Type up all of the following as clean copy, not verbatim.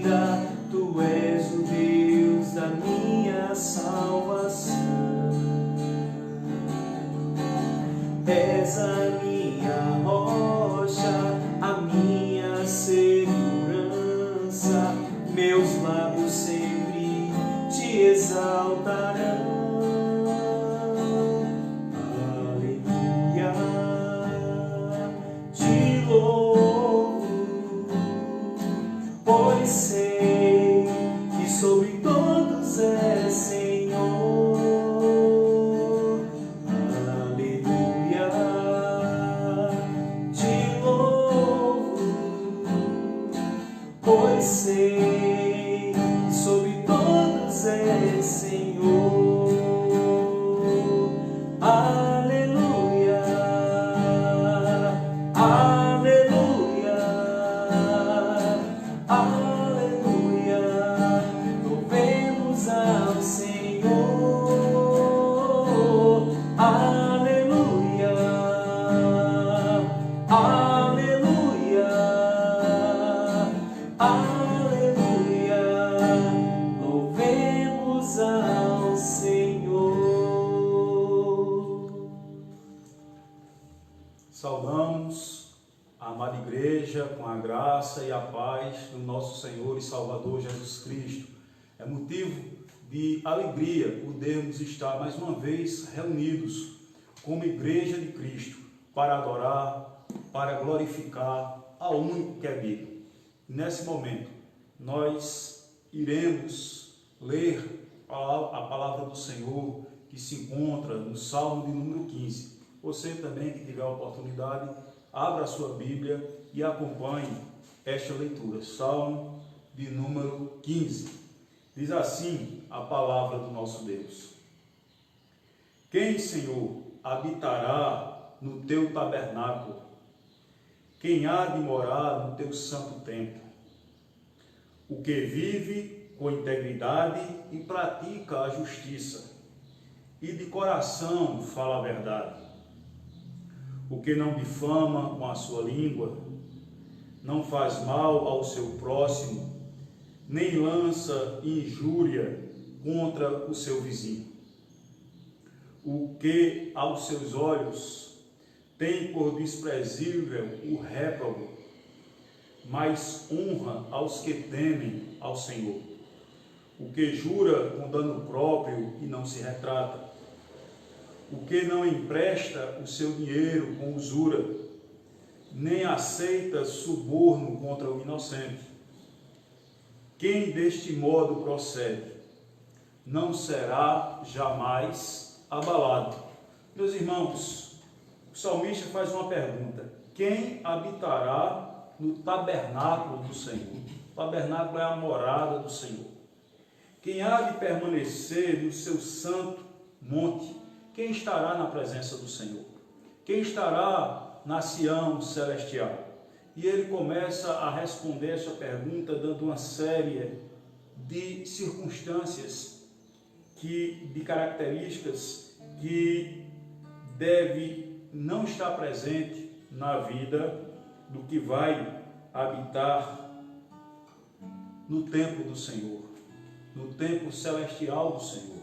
vida, Tu és o Deus da minha salvação. És a minha rocha, a minha segurança, meus lábios sempre te exaltarão. Aleluia, te louvo, pois sei que sobre todos és Senhor. Aleluia, te louvo, pois sei que sobre todos és Senhor. Aleluia, aleluia, aleluia, louvemos ao Senhor. Aleluia, aleluia, aleluia, louvemos ao Senhor. Saudamos a amada igreja com a graça e a paz do nosso Senhor e Salvador Jesus Cristo. É motivo de alegria podermos estar mais uma vez reunidos como igreja de Cristo para adorar, para glorificar ao único que é digno. Nesse momento, nós iremos ler a palavra do Senhor que se encontra no Salmo de número 15. Você também que tiver a oportunidade, abra a sua Bíblia e acompanhe esta leitura. Salmo de número 15. Diz assim a palavra do nosso Deus: Quem, Senhor, habitará no teu tabernáculo? Quem há de morar no teu santo templo? O que vive com integridade e pratica a justiça, e de coração fala a verdade. O que não difama com a sua língua, não faz mal ao seu próximo, nem lança injúria contra o seu vizinho. O que aos seus olhos tem por desprezível o réprobo, mas honra aos que temem ao Senhor. O que jura com dano próprio e não se retrata. O que não empresta o seu dinheiro com usura, nem aceita suborno contra o inocente. Quem deste modo procede, não será jamais abalado. Meus irmãos, o salmista faz uma pergunta: quem habitará no tabernáculo do Senhor? O tabernáculo é a morada do Senhor. Quem há de permanecer no seu santo monte? Quem estará na presença do Senhor? Quem estará na Sião celestial? E ele começa a responder essa pergunta dando uma série de circunstâncias, de características que deve não estar presente na vida do que vai habitar no templo do Senhor, no templo celestial do Senhor.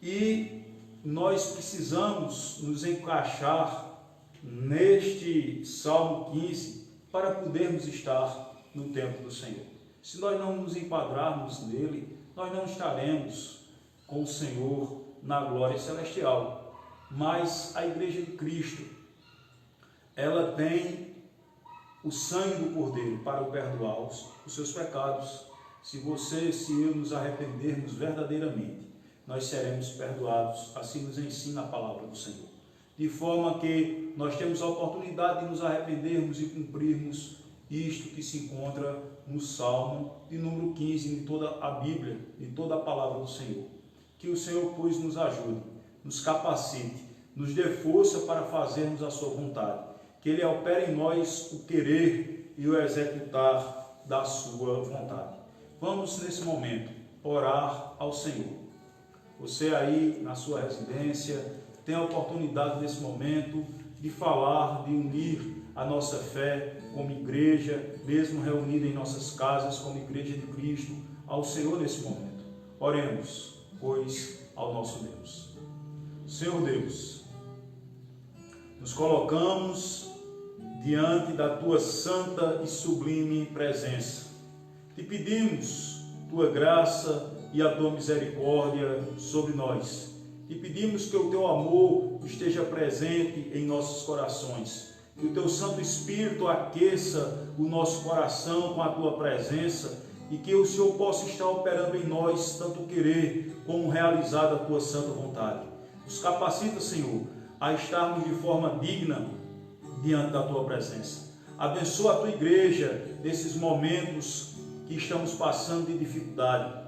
E nós precisamos nos encaixar neste Salmo 15 para podermos estar no templo do Senhor. Se nós não nos enquadrarmos nele, nós não estaremos com o Senhor na glória celestial. Mas a igreja de Cristo, ela tem o sangue do Cordeiro para perdoar os seus pecados. Se eu nos arrependermos verdadeiramente, nós seremos perdoados. Assim nos ensina a palavra do Senhor. De forma que nós temos a oportunidade de nos arrependermos e cumprirmos isto que se encontra no Salmo de número 15, em toda a Bíblia, em toda a palavra do Senhor. Que o Senhor, pois, nos ajude, nos capacite, nos dê força para fazermos a sua vontade. Que Ele opere em nós o querer e o executar da sua vontade. Vamos, nesse momento, orar ao Senhor. Você aí na sua residência tem a oportunidade nesse momento de falar, de unir a nossa fé como igreja, mesmo reunida em nossas casas como igreja de Cristo, ao Senhor nesse momento. Oremos, pois, ao nosso Deus. Senhor Deus, nos colocamos diante da Tua santa e sublime presença. Te pedimos Tua graça e a Tua misericórdia sobre nós. Te pedimos que o Teu amor esteja presente em nossos corações. Que o Teu Santo Espírito aqueça o nosso coração com a Tua presença e que o Senhor possa estar operando em nós tanto querer como realizar a Tua santa vontade. Nos capacita, Senhor, a estarmos de forma digna diante da Tua presença. Abençoa a Tua igreja nesses momentos que estamos passando de dificuldade.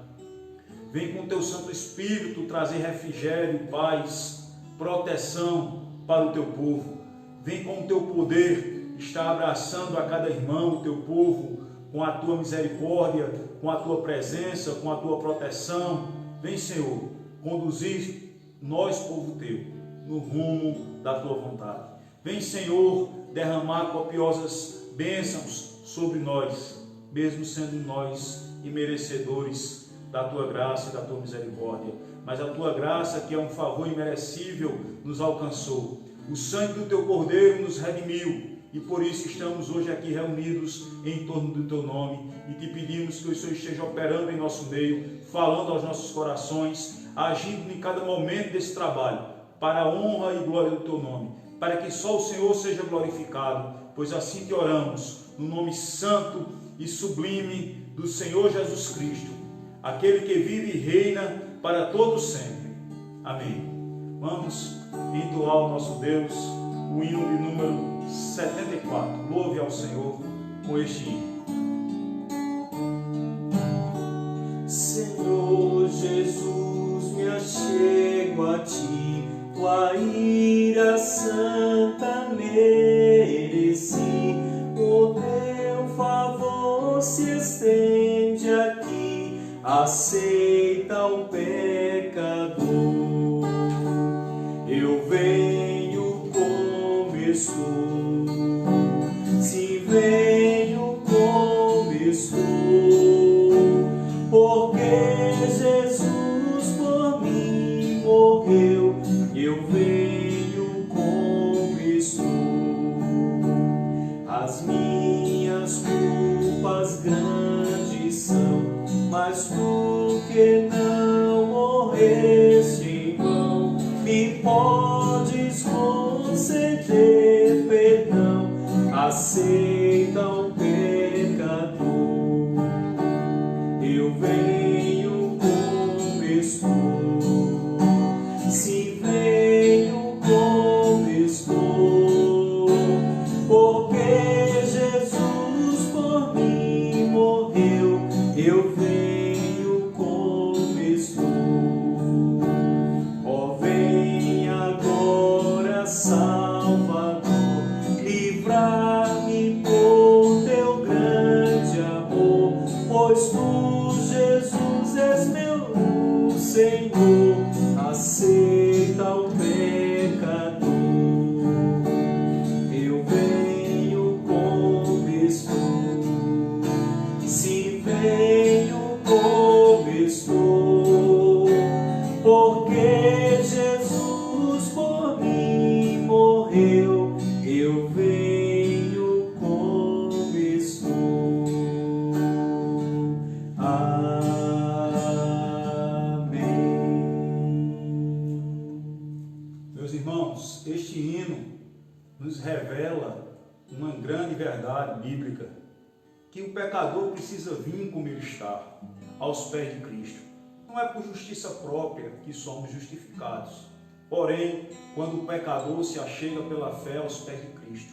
Vem com o Teu Santo Espírito trazer refrigério, paz, proteção para o Teu povo. Vem com o Teu poder estar abraçando a cada irmão, o Teu povo, com a Tua misericórdia, com a Tua presença, com a Tua proteção. Vem, Senhor, conduzir nós, povo Teu, no rumo da Tua vontade. Vem, Senhor, derramar copiosas bênçãos sobre nós, mesmo sendo nós imerecedores da Tua graça e da Tua misericórdia. Mas a Tua graça, que é um favor imerecível, nos alcançou. O sangue do Teu Cordeiro nos redimiu e por isso estamos hoje aqui reunidos em torno do Teu nome e te pedimos que o Senhor esteja operando em nosso meio, falando aos nossos corações, agindo em cada momento desse trabalho, para a honra e glória do Teu nome, para que só o Senhor seja glorificado, pois assim te oramos, no nome santo e sublime do Senhor Jesus Cristo, aquele que vive e reina para todos sempre. Amém. Vamos entoar ao nosso Deus o hino de número 74. Louve ao Senhor com este hino. Senhor Jesus, me achego a Ti, Tua ira santa mereci, o Teu favor se estende aqui, aceita o pecador. Eu venho como estou, se venho como estou, porque Jesus por mim morreu. Eu venho como estou, as minhas culpas grandes são, mas Tu que não morreste em vão, me podes conceder perdão, aceita o pecador. Eu venho como estou, se venho como estou, porque Jesus por mim morreu. Eu venho como estou. Ó, vem agora, Salvador, livrar-me por Teu grande amor, pois Tu, Jesus, és meu Senhor, aceita o pecador. Eu venho como estou, se venho como estou, porque Jesus por mim morreu. Eu venho como estou. Amém. Meus irmãos, este hino nos revela uma grande verdade bíblica, que o pecador precisa vir como ele está, aos pés de Cristo. Não é por justiça própria que somos justificados. Porém, quando o pecador se achega pela fé aos pés de Cristo,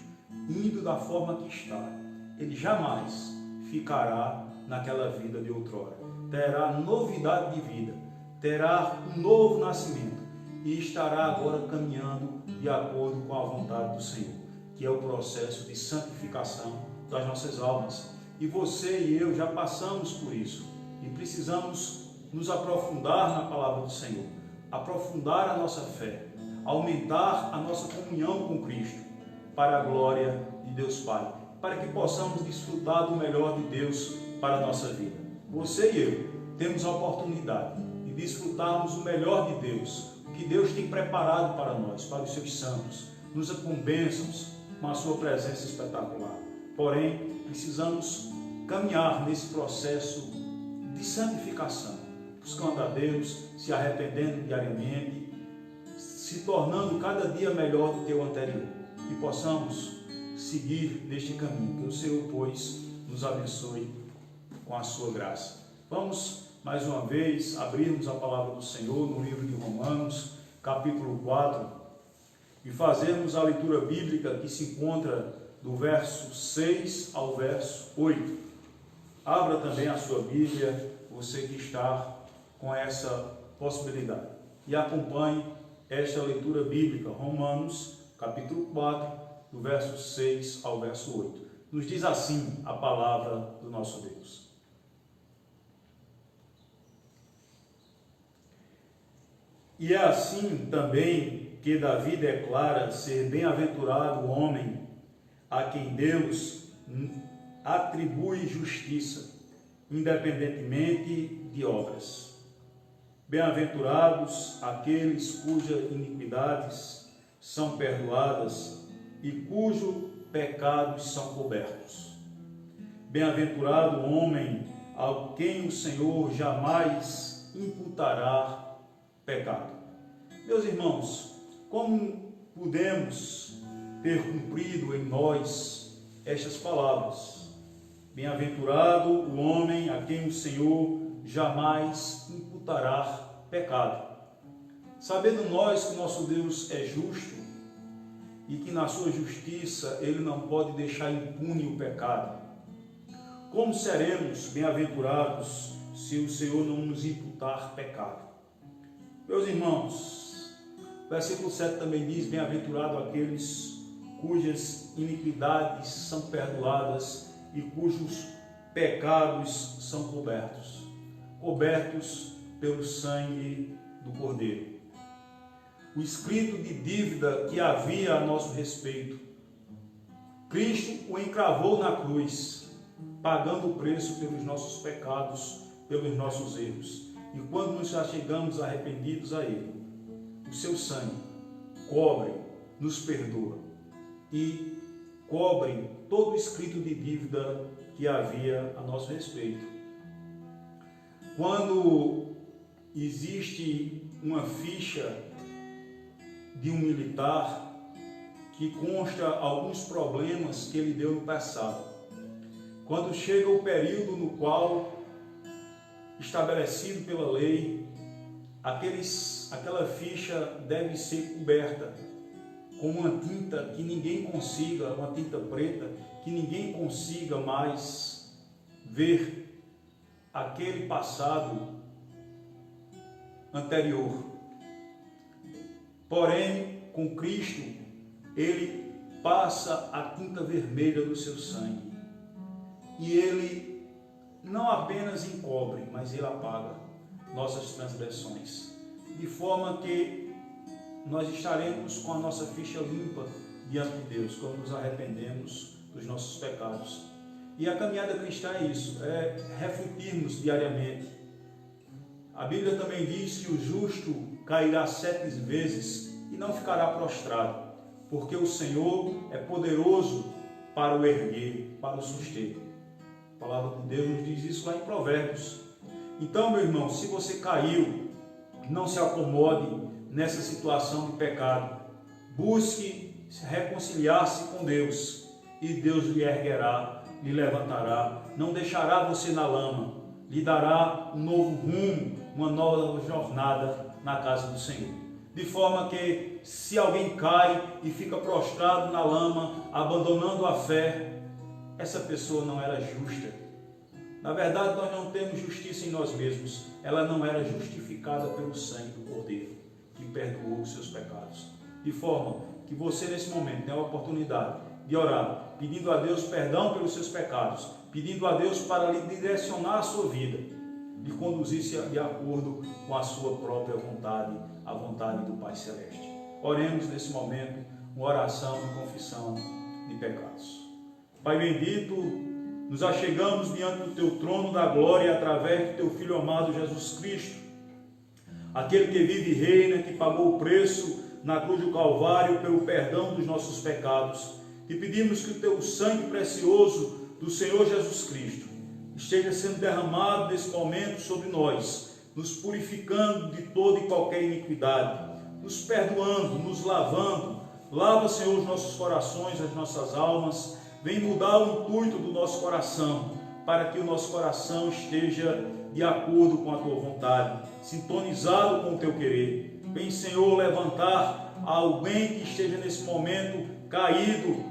indo da forma que está, ele jamais ficará naquela vida de outrora. Terá novidade de vida, terá um novo nascimento e estará agora caminhando de acordo com a vontade do Senhor, que é o processo de santificação das nossas almas. E você e eu já passamos por isso e precisamos nos aprofundar na palavra do Senhor, aprofundar a nossa fé, aumentar a nossa comunhão com Cristo, para a glória de Deus Pai, para que possamos desfrutar do melhor de Deus para a nossa vida. Você e eu temos a oportunidade de desfrutarmos o melhor de Deus, o que Deus tem preparado para nós, para os seus santos, nos com bênçãos, com a sua presença espetacular. Porém, precisamos caminhar nesse processo de santificação, buscando a Deus, se arrependendo diariamente, se tornando cada dia melhor do que o anterior, e possamos seguir neste caminho. Que o Senhor, pois, nos abençoe com a sua graça. Vamos, mais uma vez, abrirmos a palavra do Senhor no livro de Romanos, capítulo 4, e fazermos a leitura bíblica que se encontra do verso 6 ao verso 8. Abra também a sua Bíblia, você que está com essa possibilidade, e acompanhe esta leitura bíblica, Romanos, capítulo 4, do verso 6 ao verso 8. Nos diz assim a palavra do nosso Deus. E é assim também que Davi declara ser bem-aventurado o homem a quem Deus atribui justiça, independentemente de obras. Bem-aventurados aqueles cujas iniquidades são perdoadas e cujos pecados são cobertos. Bem-aventurado o homem a quem o Senhor jamais imputará pecado. Meus irmãos, como podemos ter cumprido em nós estas palavras? Bem-aventurado o homem a quem o Senhor jamais imputará pecado. Sabendo nós que nosso Deus é justo e que na sua justiça Ele não pode deixar impune o pecado, como seremos bem-aventurados se o Senhor não nos imputar pecado? Meus irmãos, o versículo 7 também diz: bem-aventurado aqueles cujas iniquidades são perdoadas e cujos pecados são cobertos pelo sangue do Cordeiro. O escrito de dívida que havia a nosso respeito, Cristo o encravou na cruz, pagando o preço pelos nossos pecados, pelos nossos erros. E quando nos achegamos arrependidos a Ele, o seu sangue cobre, nos perdoa e cobre todo o escrito de dívida que havia a nosso respeito. Quando existe uma ficha de um militar que consta alguns problemas que ele deu no passado, quando chega o período no qual, estabelecido pela lei, aquela ficha deve ser coberta com uma tinta que ninguém consiga, uma tinta preta, que ninguém consiga mais ver aquele passado anterior. Porém, com Cristo, Ele passa a tinta vermelha do seu sangue. E Ele não apenas encobre, mas Ele apaga nossas transgressões, de forma que nós estaremos com a nossa ficha limpa diante de Deus, quando nos arrependemos dos nossos pecados. E a caminhada cristã é isso, é refletirmos diariamente. A Bíblia também diz que o justo cairá 7 vezes e não ficará prostrado, porque o Senhor é poderoso para o erguer, para o suster. A palavra de Deus nos diz isso lá em Provérbios. Então, meu irmão, se você caiu, não se acomode nessa situação de pecado. Busque reconciliar-se com Deus e Deus lhe erguerá, lhe levantará, não deixará você na lama, lhe dará um novo rumo, uma nova jornada na casa do Senhor. De forma que, se alguém cai e fica prostrado na lama, abandonando a fé, essa pessoa não era justa. Na verdade, nós não temos justiça em nós mesmos. Ela não era justificada pelo sangue do Cordeiro, que perdoou os seus pecados. De forma que você, nesse momento, tem a oportunidade de orar, pedindo a Deus perdão pelos seus pecados, pedindo a Deus para lhe direcionar a sua vida, lhe conduzir-se de acordo com a sua própria vontade, a vontade do Pai Celeste. Oremos nesse momento, uma oração de confissão, de pecados. Pai bendito, nos achegamos diante do Teu trono da glória através do Teu Filho amado Jesus Cristo, aquele que vive e reina, que pagou o preço na cruz do Calvário pelo perdão dos nossos pecados. E pedimos que o Teu sangue precioso do Senhor Jesus Cristo esteja sendo derramado nesse momento sobre nós, nos purificando de toda e qualquer iniquidade, nos perdoando, nos lavando. Lava, Senhor, os nossos corações, as nossas almas. Vem mudar o intuito do nosso coração, para que o nosso coração esteja de acordo com a Tua vontade, sintonizado com o Teu querer. Vem, Senhor, levantar alguém que esteja nesse momento caído.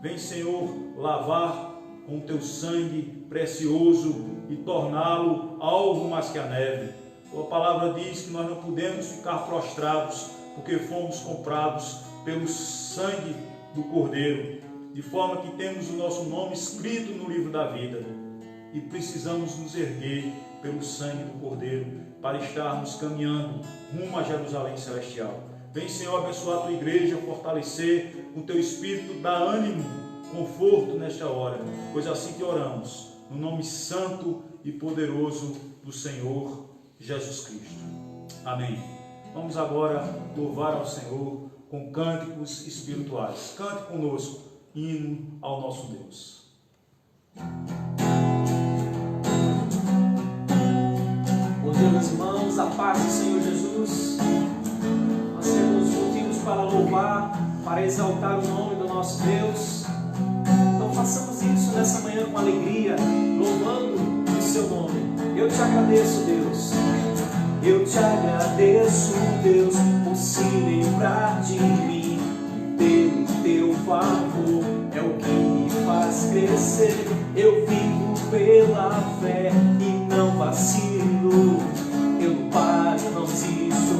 Vem, Senhor, lavar com o Teu sangue precioso e torná-lo alvo mais que a neve. Tua palavra diz que nós não podemos ficar prostrados, porque fomos comprados pelo sangue do Cordeiro, de forma que temos o nosso nome escrito no livro da vida e precisamos nos erguer pelo sangue do Cordeiro para estarmos caminhando rumo a Jerusalém Celestial. Vem, Senhor, abençoar a Tua igreja, fortalecer o Teu Espírito, dar ânimo, conforto nesta hora, pois assim que oramos, no nome santo e poderoso do Senhor Jesus Cristo. Amém. Vamos agora louvar ao Senhor com cânticos espirituais. Cante conosco, hino ao nosso Deus. Bom dia, meus irmãos, a paz do Senhor Jesus. Nós temos motivos para louvar, para exaltar o nome do nosso Deus. Então façamos isso nessa manhã com alegria, louvando o Seu nome. Eu te agradeço, Deus. Eu te agradeço, Deus, por se livrar de mim. Pelo Teu favor é o que me faz crescer. Eu vivo pela fé e não vacilo. Eu não paro, não desisto.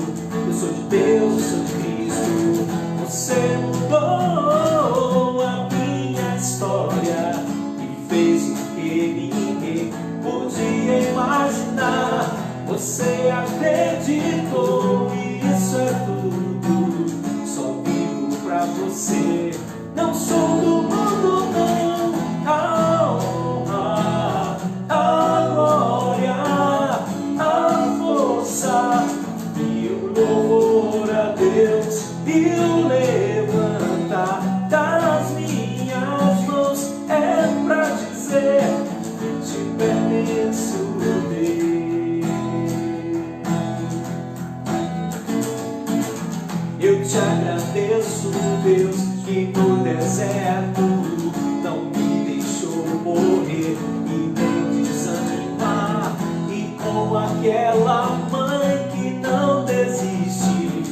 Eu sou de Deus, eu sou de Cristo. Você mudou a minha história e fez o que ninguém podia imaginar. Você acreditou, isso é tudo. Só vivo pra Você. Não sou do mundo, não. A honra, a glória, a força e o louvor a Deus e o levantar das minhas mãos é pra dizer que te pertenço, Deus. Eu te agradeço, Deus, que no deserto não me deixou morrer e nem desanimar. E com aquela mãe que não desiste,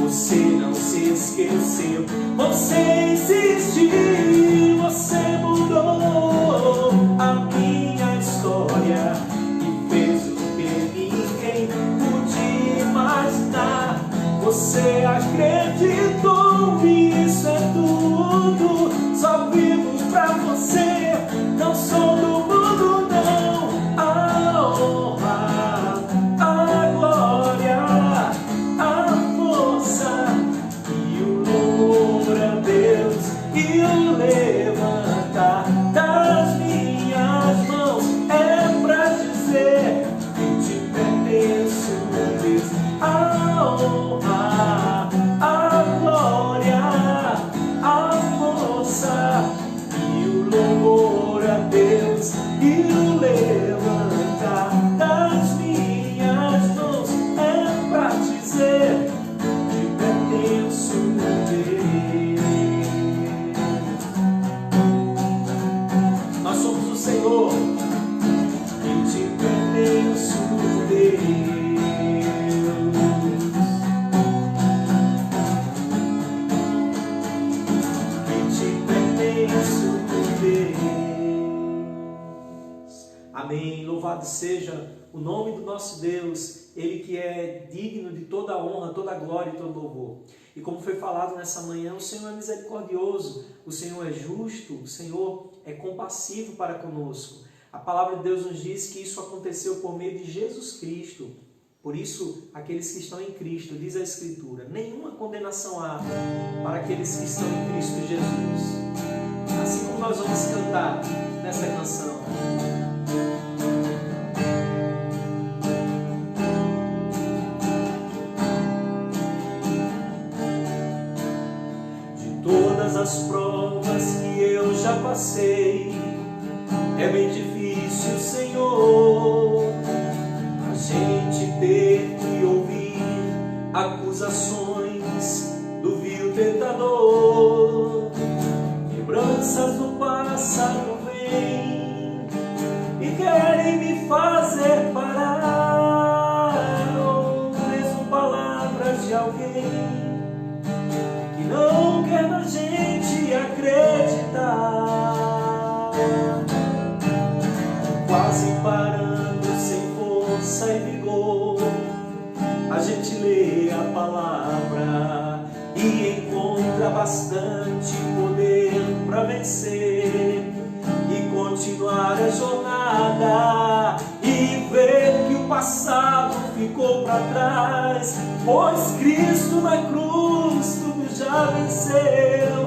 Você não se esqueceu, Você insistiu, Você mudou a minha história e fez o que ninguém podia imaginar. Você acreditou, isso é tudo. Só vivo pra Você. Não sou do mundo, não. A honra, a glória, a força e o louvor a Deus e o levantar das minhas mãos é pra dizer que te pertenço, Deus. A honra, a glória, a força e o louvor a Deus e o levantar das minhas mãos é pra dizer que pertenço a Deus. Nós somos do Senhor e te pertenço, Deus. Amém. Louvado seja o nome do nosso Deus, Ele que é digno de toda a honra, toda a glória e todo louvor. E como foi falado nessa manhã, o Senhor é misericordioso, o Senhor é justo, o Senhor é compassivo para conosco. A palavra de Deus nos diz que isso aconteceu por meio de Jesus Cristo. Por isso, aqueles que estão em Cristo, diz a Escritura, nenhuma condenação há para aqueles que estão em Cristo Jesus. Assim como nós vamos cantar nesta canção. De todas as provas que eu já passei, é bem difícil, Senhor, a gente ter que ouvir acusações do vil tentador. Lembranças do passado vêm e querem me fazer parar, ou mesmo palavras de alguém que não quer na gente acreditar. Quase parando, sem força e vigor, a gente lê a palavra e encontra bastante poder para vencer e continuar a jornada e ver que o passado ficou para trás, pois Cristo na cruz tudo já venceu,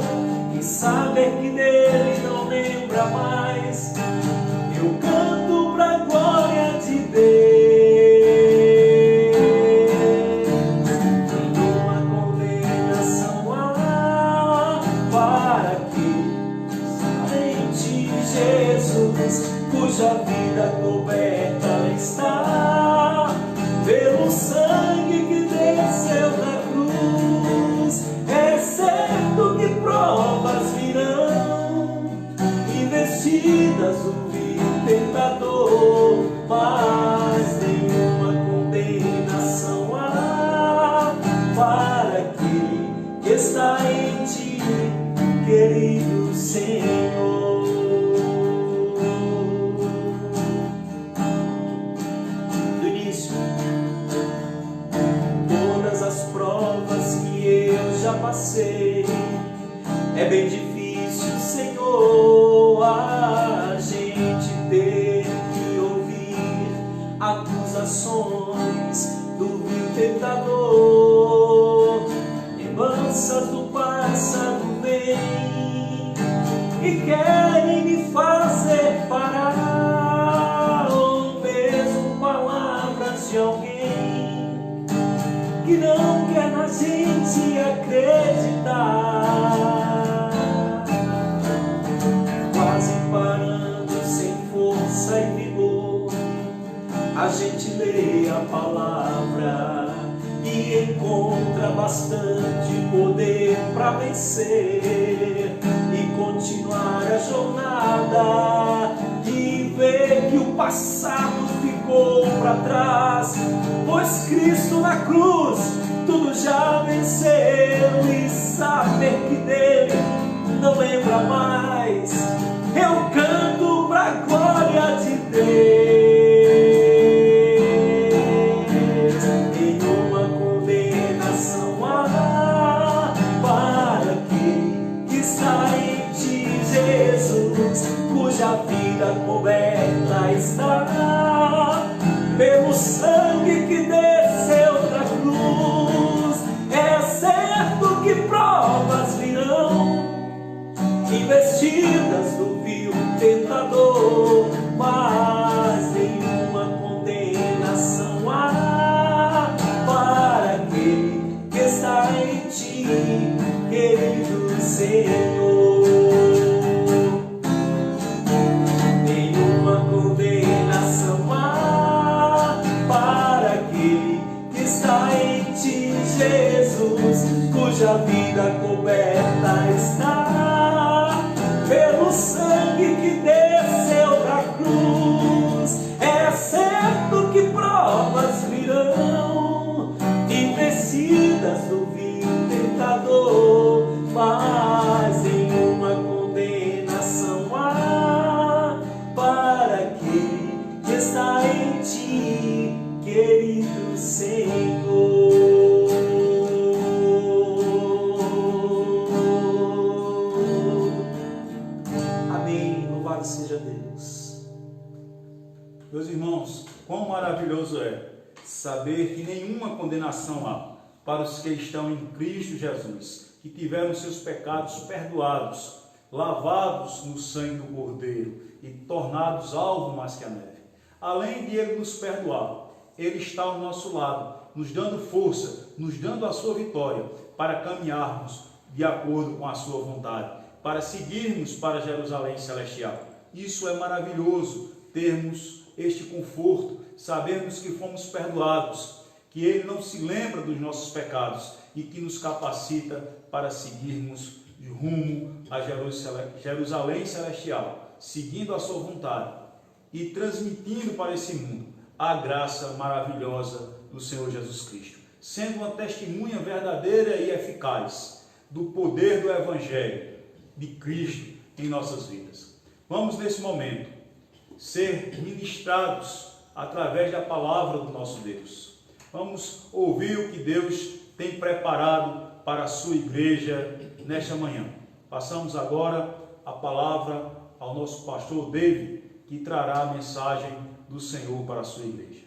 e saber que dele não lembra mais. Eu canto pra glória de Deus. Nenhuma condenação há para que somente Jesus, cuja vida coberta está pelo sangue que desceu na cruz. É certo que provas virão, investidas do tentador, mas nenhuma condenação há para aquele que está em ti, querido Senhor. Do início, todas as provas que eu já passei, é bem difícil, Senhor, a gente ter que ouvir acusações do vil tentador. Lembranças do passado vêm e querem me fazer parar, ou mesmo palavras de alguém que não quer na gente acreditar. Quase parando, sem força e vigor, a gente lê a palavra e encontra bastante poder para vencer e continuar a jornada e ver que o passado ficou para trás, pois Cristo na cruz tudo já venceu, e saber que dele não lembra mais. Eu canto pra glória de Deus. Nenhuma condenação há para que está em ti, Jesus, cuja vida coberta está pelo sangue que desceu da cruz. É certo que provas virão, investidas do vil tentador, mas nenhuma condenação há para aquele que está em ti, querido Senhor. Nenhuma condenação há para aquele que está em ti, Jesus, cuja vida coberta está pelo sangue que desceu da cruz. É certo que provas virão, investidas do vil tentador, mas nenhuma condenação há para aquele que está em ti, querido Senhor. Seja Deus. Meus irmãos, quão maravilhoso é saber que nenhuma condenação há para os que estão em Cristo Jesus, que tiveram seus pecados perdoados, lavados no sangue do Cordeiro e tornados alvo mais que a neve. Além de Ele nos perdoar, Ele está ao nosso lado, nos dando força, nos dando a sua vitória, para caminharmos de acordo com a sua vontade, para seguirmos para Jerusalém Celestial. Isso é maravilhoso, termos este conforto, sabermos que fomos perdoados, que Ele não se lembra dos nossos pecados e que nos capacita para seguirmos de rumo a Jerusalém Celestial, seguindo a sua vontade e transmitindo para esse mundo a graça maravilhosa do Senhor Jesus Cristo, sendo uma testemunha verdadeira e eficaz do poder do Evangelho de Cristo em nossas vidas. Vamos, nesse momento, ser ministrados através da palavra do nosso Deus. Vamos ouvir o que Deus tem preparado para a sua igreja nesta manhã. Passamos agora a palavra ao nosso pastor David, que trará a mensagem do Senhor para a sua igreja.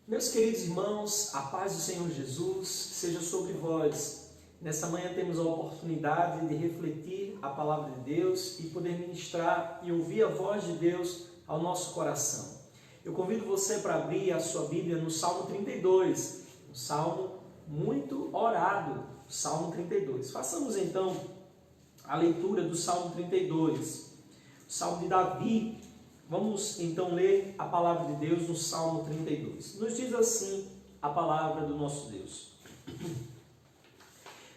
Meus queridos irmãos, a paz do Senhor Jesus seja sobre vós. Nesta manhã temos a oportunidade de refletir a palavra de Deus e poder ministrar e ouvir a voz de Deus ao nosso coração. Eu convido você para abrir a sua Bíblia no Salmo 32, um salmo muito orado, Salmo 32. Façamos então a leitura do Salmo 32, o Salmo de Davi. Vamos então ler a palavra de Deus no Salmo 32. Nos diz assim a palavra do nosso Deus.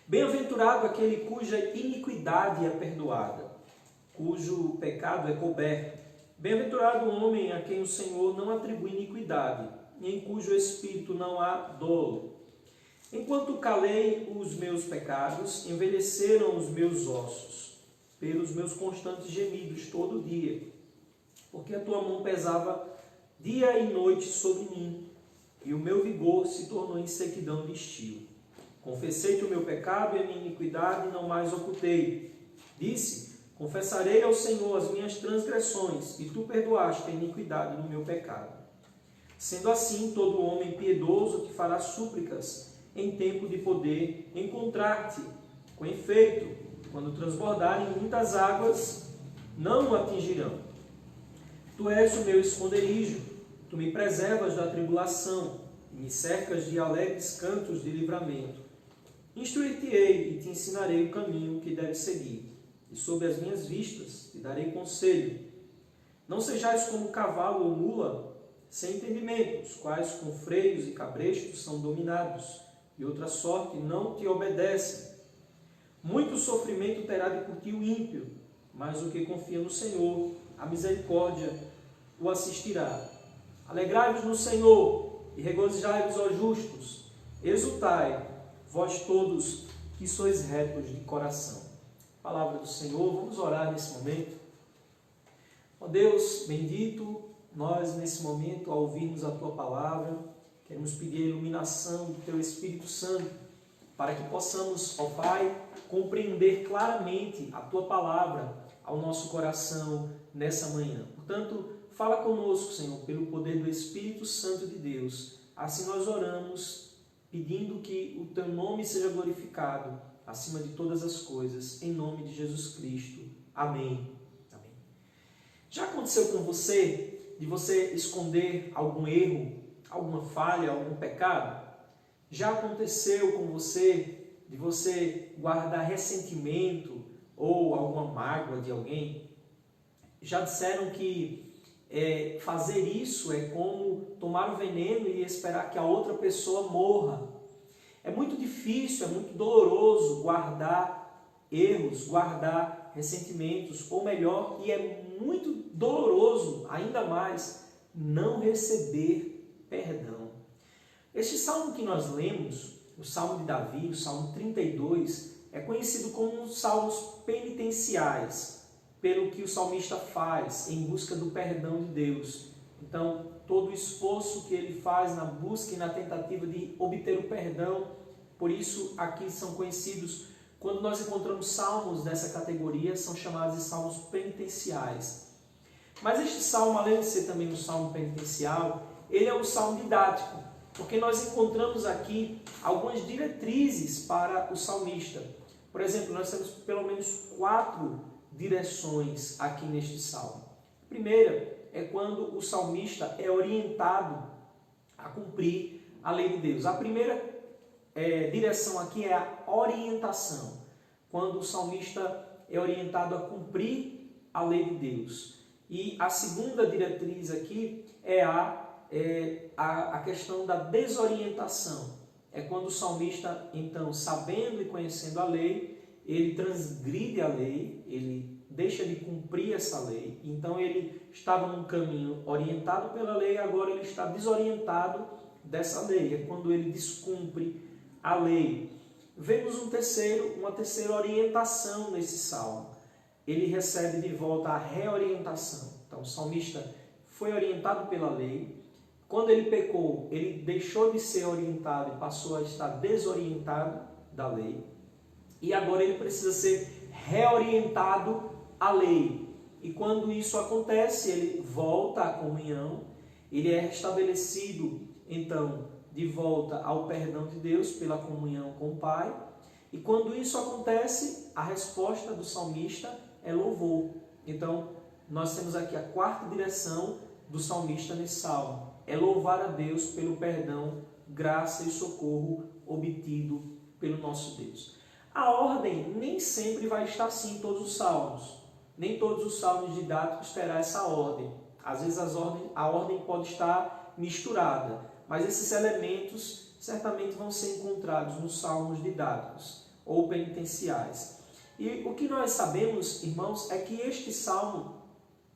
Bem-aventurado aquele cuja iniquidade é perdoada, cujo pecado é coberto. Bem-aventurado o homem a quem o Senhor não atribui iniquidade, e em cujo espírito não há dolo. Enquanto calei os meus pecados, envelheceram os meus ossos, pelos meus constantes gemidos todo dia, porque a tua mão pesava dia e noite sobre mim, e o meu vigor se tornou em sequidão de estio. Confessei-te o meu pecado e a minha iniquidade não mais ocultei. Disse: confessarei ao Senhor as minhas transgressões, e tu perdoaste a iniquidade do meu pecado. Sendo assim, todo homem piedoso que fará súplicas em tempo de poder encontrar-te. Com efeito, quando transbordarem muitas águas, não o atingirão. Tu és o meu esconderijo, tu me preservas da tribulação, e me cercas de alegres cantos de livramento. Instruir-te-ei e te ensinarei o caminho que deves seguir, e sob as minhas vistas te darei conselho. Não sejais como cavalo ou mula, sem entendimento, os quais com freios e cabrestos são dominados, e outra sorte não te obedecem. Muito sofrimento terá de por ti o ímpio, mas o que confia no Senhor, a misericórdia o assistirá. Alegrai-vos no Senhor e regozijai-vos, ó justos. Exultai, vós todos que sois retos de coração. Palavra do Senhor, vamos orar nesse momento. Ó Deus bendito, nós nesse momento, ao ouvirmos a Tua palavra, queremos pedir a iluminação do Teu Espírito Santo, para que possamos, ó Pai, compreender claramente a Tua palavra ao nosso coração nessa manhã. Portanto, fala conosco, Senhor, pelo poder do Espírito Santo de Deus. Assim nós oramos, pedindo que o Teu nome seja glorificado acima de todas as coisas, em nome de Jesus Cristo. Amém. Amém. Já aconteceu com você de você esconder algum erro, alguma falha, algum pecado? Já aconteceu com você de você guardar ressentimento ou alguma mágoa de alguém? Já disseram que fazer isso é como tomar o veneno e esperar que a outra pessoa morra. É muito difícil, é muito doloroso guardar erros, guardar ressentimentos, ou melhor, e é muito doloroso, ainda mais, não receber perdão. Este salmo que nós lemos, o Salmo de Davi, o Salmo 32, é conhecido como os salmos penitenciais, pelo que o salmista faz em busca do perdão de Deus. Então, todo o esforço que ele faz na busca e na tentativa de obter o perdão, por isso aqui são conhecidos, quando nós encontramos salmos dessa categoria, são chamados de salmos penitenciais. Mas este salmo, além de ser também um salmo penitencial, ele é um salmo didático, porque nós encontramos aqui algumas diretrizes para o salmista. Por exemplo, nós temos pelo menos 4 direções aqui neste salmo. A primeira é quando o salmista é orientado a cumprir a lei de Deus. A primeira direção aqui é a orientação, quando o salmista é orientado a cumprir a lei de Deus. E a segunda diretriz aqui é a questão da desorientação. É quando o salmista, então, sabendo e conhecendo a lei, ele transgride a lei, ele deixa de cumprir essa lei. Então ele estava num caminho orientado pela lei, agora ele está desorientado dessa lei. É quando ele descumpre a lei. Vemos uma terceira orientação nesse salmo. Ele recebe de volta a reorientação. Então o salmista foi orientado pela lei. Quando ele pecou, ele deixou de ser orientado e passou a estar desorientado da lei. E agora ele precisa ser reorientado à lei. E quando isso acontece, ele volta à comunhão, ele é restabelecido, então, de volta ao perdão de Deus pela comunhão com o Pai. E quando isso acontece, a resposta do salmista é louvor. Então, nós temos aqui a 4ª direção do salmista nesse salmo. É louvar a Deus pelo perdão, graça e socorro obtido pelo nosso Deus. A ordem nem sempre vai estar assim em todos os salmos. Nem todos os salmos didáticos terá essa ordem. Às vezes a ordem pode estar misturada, mas esses elementos certamente vão ser encontrados nos salmos didáticos ou penitenciais. E o que nós sabemos, irmãos, é que este salmo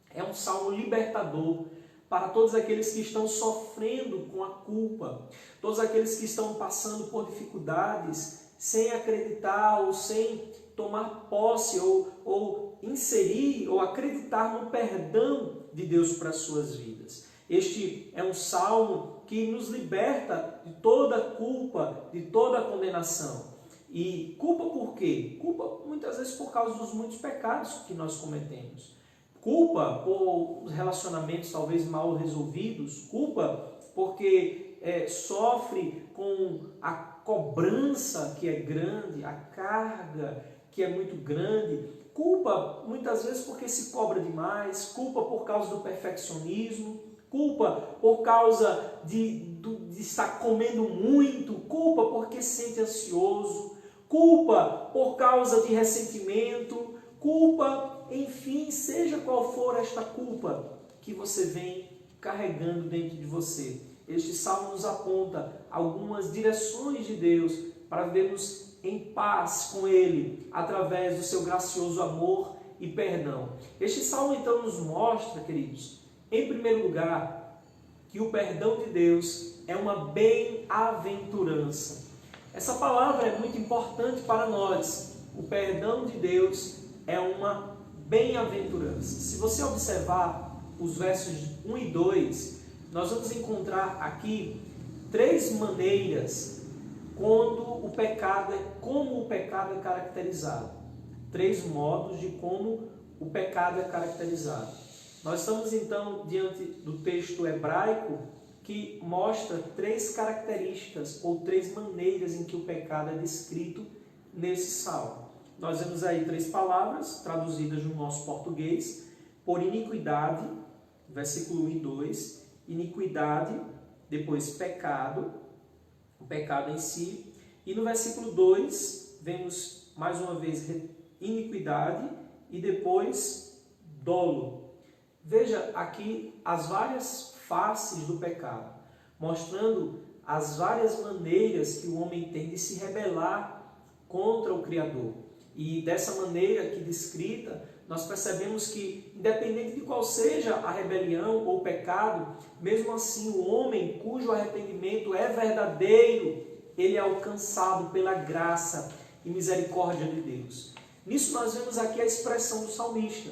é um salmo libertador para todos aqueles que estão sofrendo com a culpa, todos aqueles que estão passando por dificuldades sem acreditar ou sem tomar posse ou inserir ou acreditar no perdão de Deus para as suas vidas. Este é um salmo que nos liberta de toda culpa, de toda condenação. E culpa por quê? Culpa muitas vezes por causa dos muitos pecados que nós cometemos. Culpa por relacionamentos talvez mal resolvidos. Culpa porque sofre com a cobrança que é grande, a carga que é muito grande. Culpa muitas vezes porque se cobra demais. Culpa por causa do perfeccionismo. Culpa por causa de estar comendo muito. Culpa porque se sente ansioso. Culpa por causa de ressentimento. Culpa, enfim, seja qual for esta culpa que você vem carregando dentro de você. Este salmo nos aponta algumas direções de Deus para vivermos em paz com Ele, através do seu gracioso amor e perdão. Este salmo então nos mostra, queridos, em primeiro lugar, que o perdão de Deus é uma bem-aventurança. Essa palavra é muito importante para nós. O perdão de Deus é uma bem-aventurança. Se você observar os versos 1 e 2, nós vamos encontrar aqui 3 maneiras como o pecado é caracterizado. 3 modos de como o pecado é caracterizado. Nós estamos então diante do texto hebraico que mostra 3 características ou 3 maneiras em que o pecado é descrito nesse salmo. Nós vemos aí 3 palavras traduzidas no nosso português: por iniquidade, versículo 1 e 2, iniquidade, depois pecado, o pecado em si, e no versículo 2 vemos mais uma vez iniquidade e depois dolo. Veja aqui as várias faces do pecado, mostrando as várias maneiras que o homem tem de se rebelar contra o Criador. E dessa maneira aqui descrita, nós percebemos que, independente de qual seja a rebelião ou o pecado, mesmo assim o homem cujo arrependimento é verdadeiro, ele é alcançado pela graça e misericórdia de Deus. Nisso nós vemos aqui a expressão do salmista,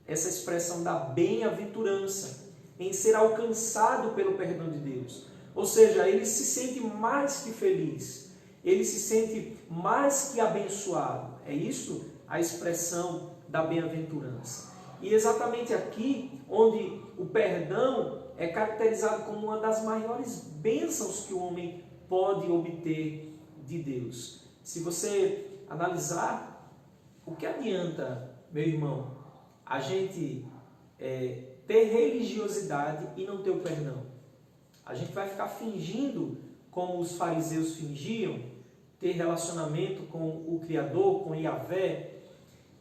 essa expressão da bem-aventurança, em ser alcançado pelo perdão de Deus. Ou seja, ele se sente mais que feliz, ele se sente mais que abençoado. É isso a expressão da bem-aventurança. E exatamente aqui, onde o perdão é caracterizado como uma das maiores bênçãos que o homem pode obter de Deus. Se você analisar, o que adianta, meu irmão, a gente ter religiosidade e não ter o perdão? A gente vai ficar fingindo, como os fariseus fingiam, ter relacionamento com o Criador, com Yahvé,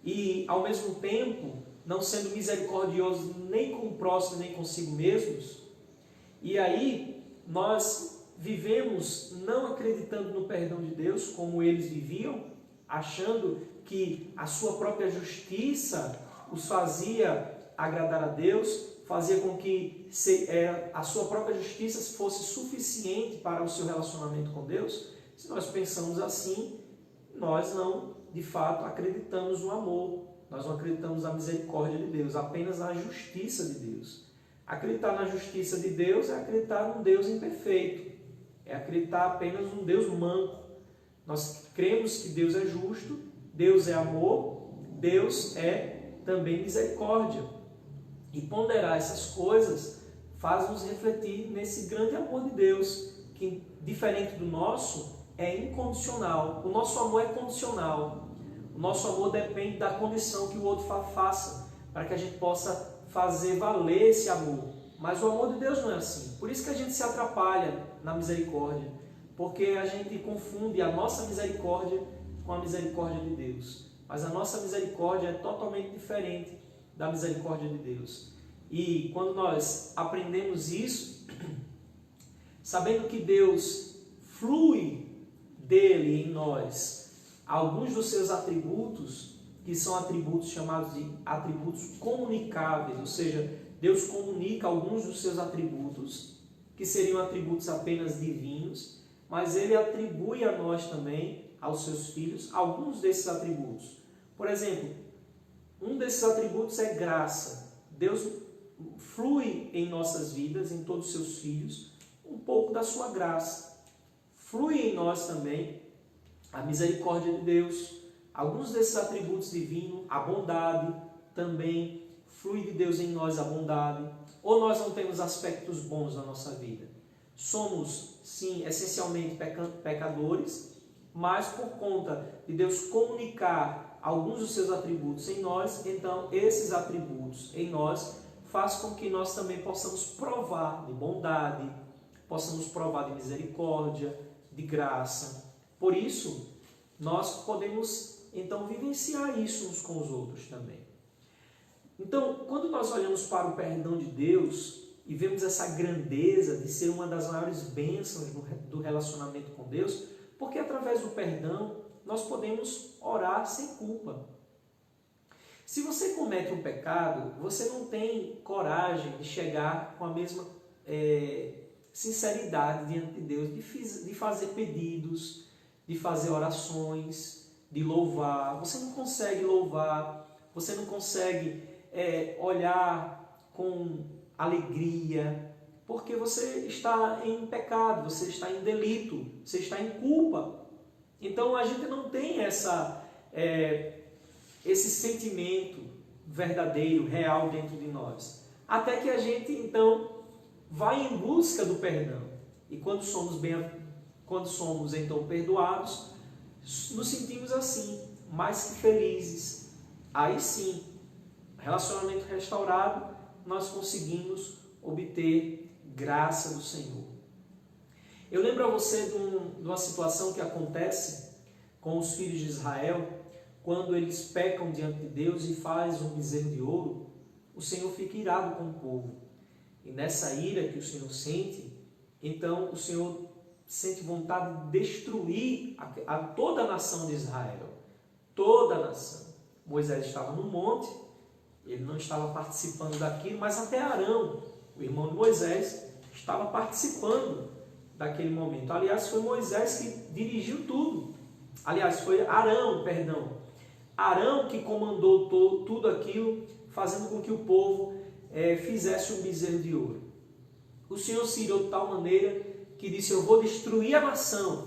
e ao mesmo tempo não sendo misericordiosos nem com o próximo, nem consigo mesmos. E aí nós vivemos não acreditando no perdão de Deus como eles viviam, achando que a sua própria justiça os fazia agradar a Deus, fazia com que a sua própria justiça fosse suficiente para o seu relacionamento com Deus. Se nós pensamos assim, nós não, de fato, acreditamos no amor, nós não acreditamos na misericórdia de Deus, apenas na justiça de Deus. Acreditar na justiça de Deus é acreditar num Deus imperfeito, é acreditar apenas num Deus manco. Nós cremos que Deus é justo, Deus é amor, Deus é também misericórdia. E ponderar essas coisas faz nos refletir nesse grande amor de Deus, que, diferente do nosso, é incondicional. O nosso amor é condicional. O nosso amor depende da condição que o outro faça, para que a gente possa fazer valer esse amor. Mas o amor de Deus não é assim. Por isso que a gente se atrapalha na misericórdia, porque a gente confunde a nossa misericórdia com a misericórdia de Deus. Mas a nossa misericórdia é totalmente diferente da misericórdia de Deus. E quando nós aprendemos isso, sabendo que Deus flui dele em nós alguns dos seus atributos, que são atributos chamados de atributos comunicáveis, ou seja, Deus comunica alguns dos seus atributos, que seriam atributos apenas divinos, mas ele atribui a nós também, aos seus filhos, alguns desses atributos. Por exemplo, um desses atributos é graça. Deus flui em nossas vidas, em todos os seus filhos, um pouco da sua graça. Flui em nós também a misericórdia de Deus, alguns desses atributos divinos, a bondade também, flui de Deus em nós a bondade. Ou nós não temos aspectos bons na nossa vida? Somos, sim, essencialmente pecadores, mas por conta de Deus comunicar alguns dos seus atributos em nós, então esses atributos em nós faz com que nós também possamos provar de bondade, possamos provar de misericórdia, de graça. Por isso, nós podemos então vivenciar isso uns com os outros também. Então, quando nós olhamos para o perdão de Deus e vemos essa grandeza de ser uma das maiores bênçãos do relacionamento com Deus, porque através do perdão nós podemos orar sem culpa. Se você comete um pecado, você não tem coragem de chegar com a mesma sinceridade diante de Deus, de fazer pedidos, de fazer orações, de louvar. Você não consegue louvar, você não consegue olhar com alegria, porque você está em pecado, você está em delito, você está em culpa. Então a gente não tem esse sentimento verdadeiro, real dentro de nós. Até que a gente então vai em busca do perdão. E quando somos então perdoados, nos sentimos assim, mais que felizes. Aí sim, relacionamento restaurado, nós conseguimos obter graça do Senhor. Eu lembro a você de uma situação que acontece com os filhos de Israel, quando eles pecam diante de Deus e faz um bezerro de ouro, o Senhor fica irado com o povo. E nessa ira que o Senhor sente, então o Senhor sente vontade de destruir toda a nação de Israel. Toda a nação. Moisés estava no monte, ele não estava participando daquilo, mas até Arão, o irmão de Moisés, estava participando daquele momento. Aliás, foi Moisés que dirigiu tudo. Aliás, foi Arão que comandou tudo aquilo, fazendo com que o povo fizesse um bezerro de ouro. O Senhor se irou de tal maneira que disse: eu vou destruir a nação.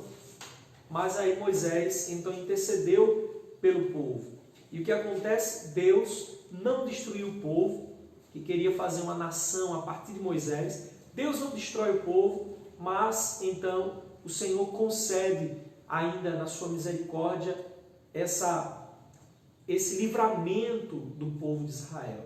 Mas aí Moisés então intercedeu pelo povo. E o que acontece? Deus não destruiu o povo, que queria fazer uma nação a partir de Moisés. Deus não destrói o povo, mas então o Senhor concede ainda na sua misericórdia esse livramento do povo de Israel.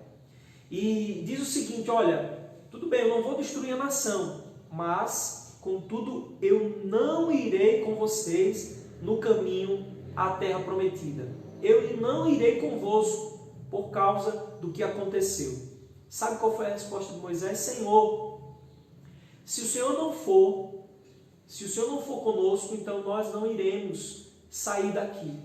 E diz o seguinte, olha, tudo bem, eu não vou destruir a nação, mas, contudo, eu não irei com vocês no caminho à terra prometida. Eu não irei convosco por causa do que aconteceu. Sabe qual foi a resposta de Moisés? Senhor, se o Senhor não for conosco, então nós não iremos sair daqui.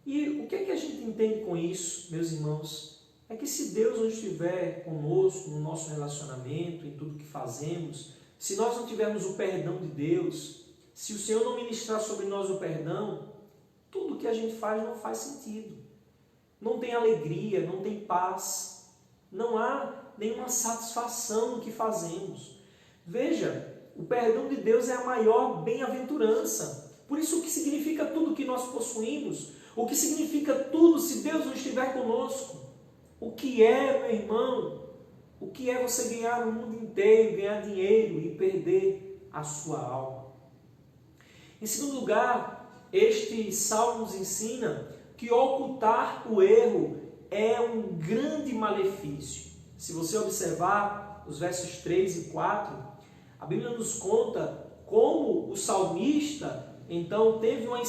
E o que é que a gente entende com isso, meus irmãos? É que se Deus não estiver conosco no nosso relacionamento, em tudo que fazemos, se nós não tivermos o perdão de Deus, se o Senhor não ministrar sobre nós o perdão, tudo que a gente faz não faz sentido. Não tem alegria, não tem paz, não há nenhuma satisfação no que fazemos. Veja, o perdão de Deus é a maior bem-aventurança. Por isso, o que significa tudo que nós possuímos, o que significa tudo se Deus não estiver conosco. O que é, meu irmão? O que é você ganhar o mundo inteiro, ganhar dinheiro e perder a sua alma? Em segundo lugar, este salmo nos ensina que ocultar o erro é um grande malefício. Se você observar os versos 3 e 4, a Bíblia nos conta como o salmista, então, teve uma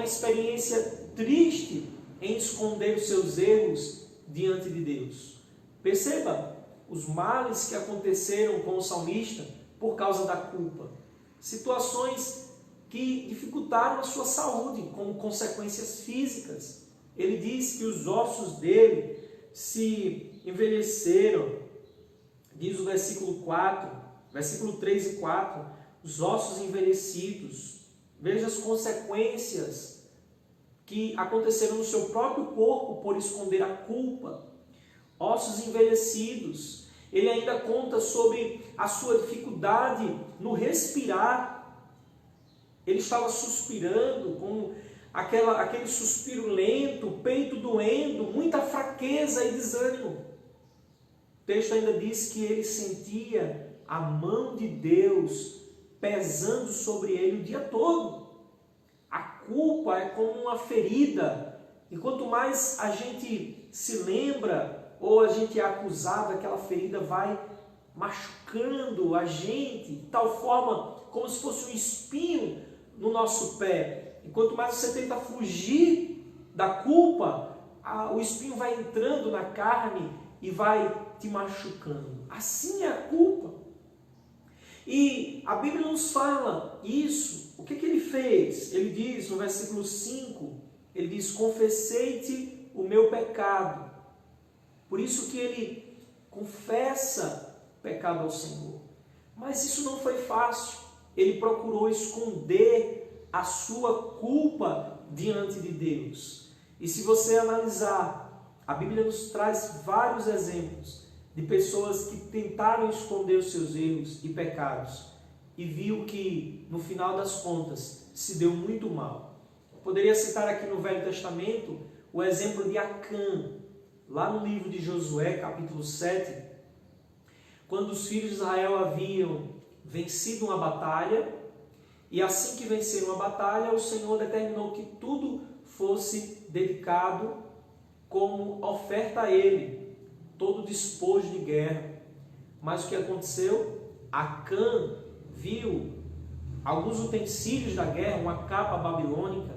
experiência triste em esconder os seus erros diante de Deus. Perceba os males que aconteceram com o salmista por causa da culpa. Situações que dificultaram a sua saúde, como consequências físicas. Ele diz que os ossos dele se envelheceram. Diz o versículo 3 e 4, os ossos envelhecidos. Veja as consequências que aconteceram no seu próprio corpo por esconder a culpa. Ossos envelhecidos. Ele ainda conta sobre a sua dificuldade no respirar. Ele estava suspirando com aquele suspiro lento, peito doendo, muita fraqueza e desânimo. O texto ainda diz que ele sentia a mão de Deus pesando sobre ele o dia todo. A culpa é como uma ferida, e quanto mais a gente se lembra ou a gente é acusado, aquela ferida vai machucando a gente de tal forma como se fosse um espinho no nosso pé. E quanto mais você tenta fugir da culpa, o espinho vai entrando na carne e vai te machucando. Assim é a culpa. E a Bíblia nos fala isso. O que ele fez? Ele diz no versículo 5, ele diz, confessei-te o meu pecado. Por isso que ele confessa o pecado ao Senhor. Mas isso não foi fácil. Ele procurou esconder a sua culpa diante de Deus. E se você analisar, a Bíblia nos traz vários exemplos de pessoas que tentaram esconder os seus erros e pecados e viu que, no final das contas, se deu muito mal. Eu poderia citar aqui no Velho Testamento o exemplo de Acã, lá no livro de Josué, capítulo 7, quando os filhos de Israel haviam vencido uma batalha, e assim que venceram a batalha, o Senhor determinou que tudo fosse dedicado como oferta a Ele, todo despojo de guerra. Mas o que aconteceu? Acã viu alguns utensílios da guerra, uma capa babilônica,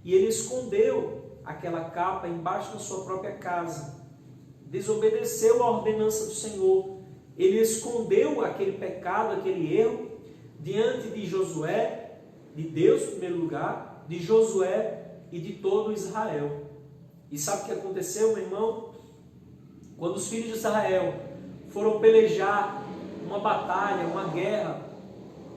e ele escondeu aquela capa embaixo da sua própria casa. Desobedeceu a ordenança do Senhor. Ele escondeu aquele pecado, aquele erro, diante de Josué, de Deus em primeiro lugar, de Josué e de todo Israel. E sabe o que aconteceu, meu irmão? Quando os filhos de Israel foram pelejar uma batalha, uma guerra,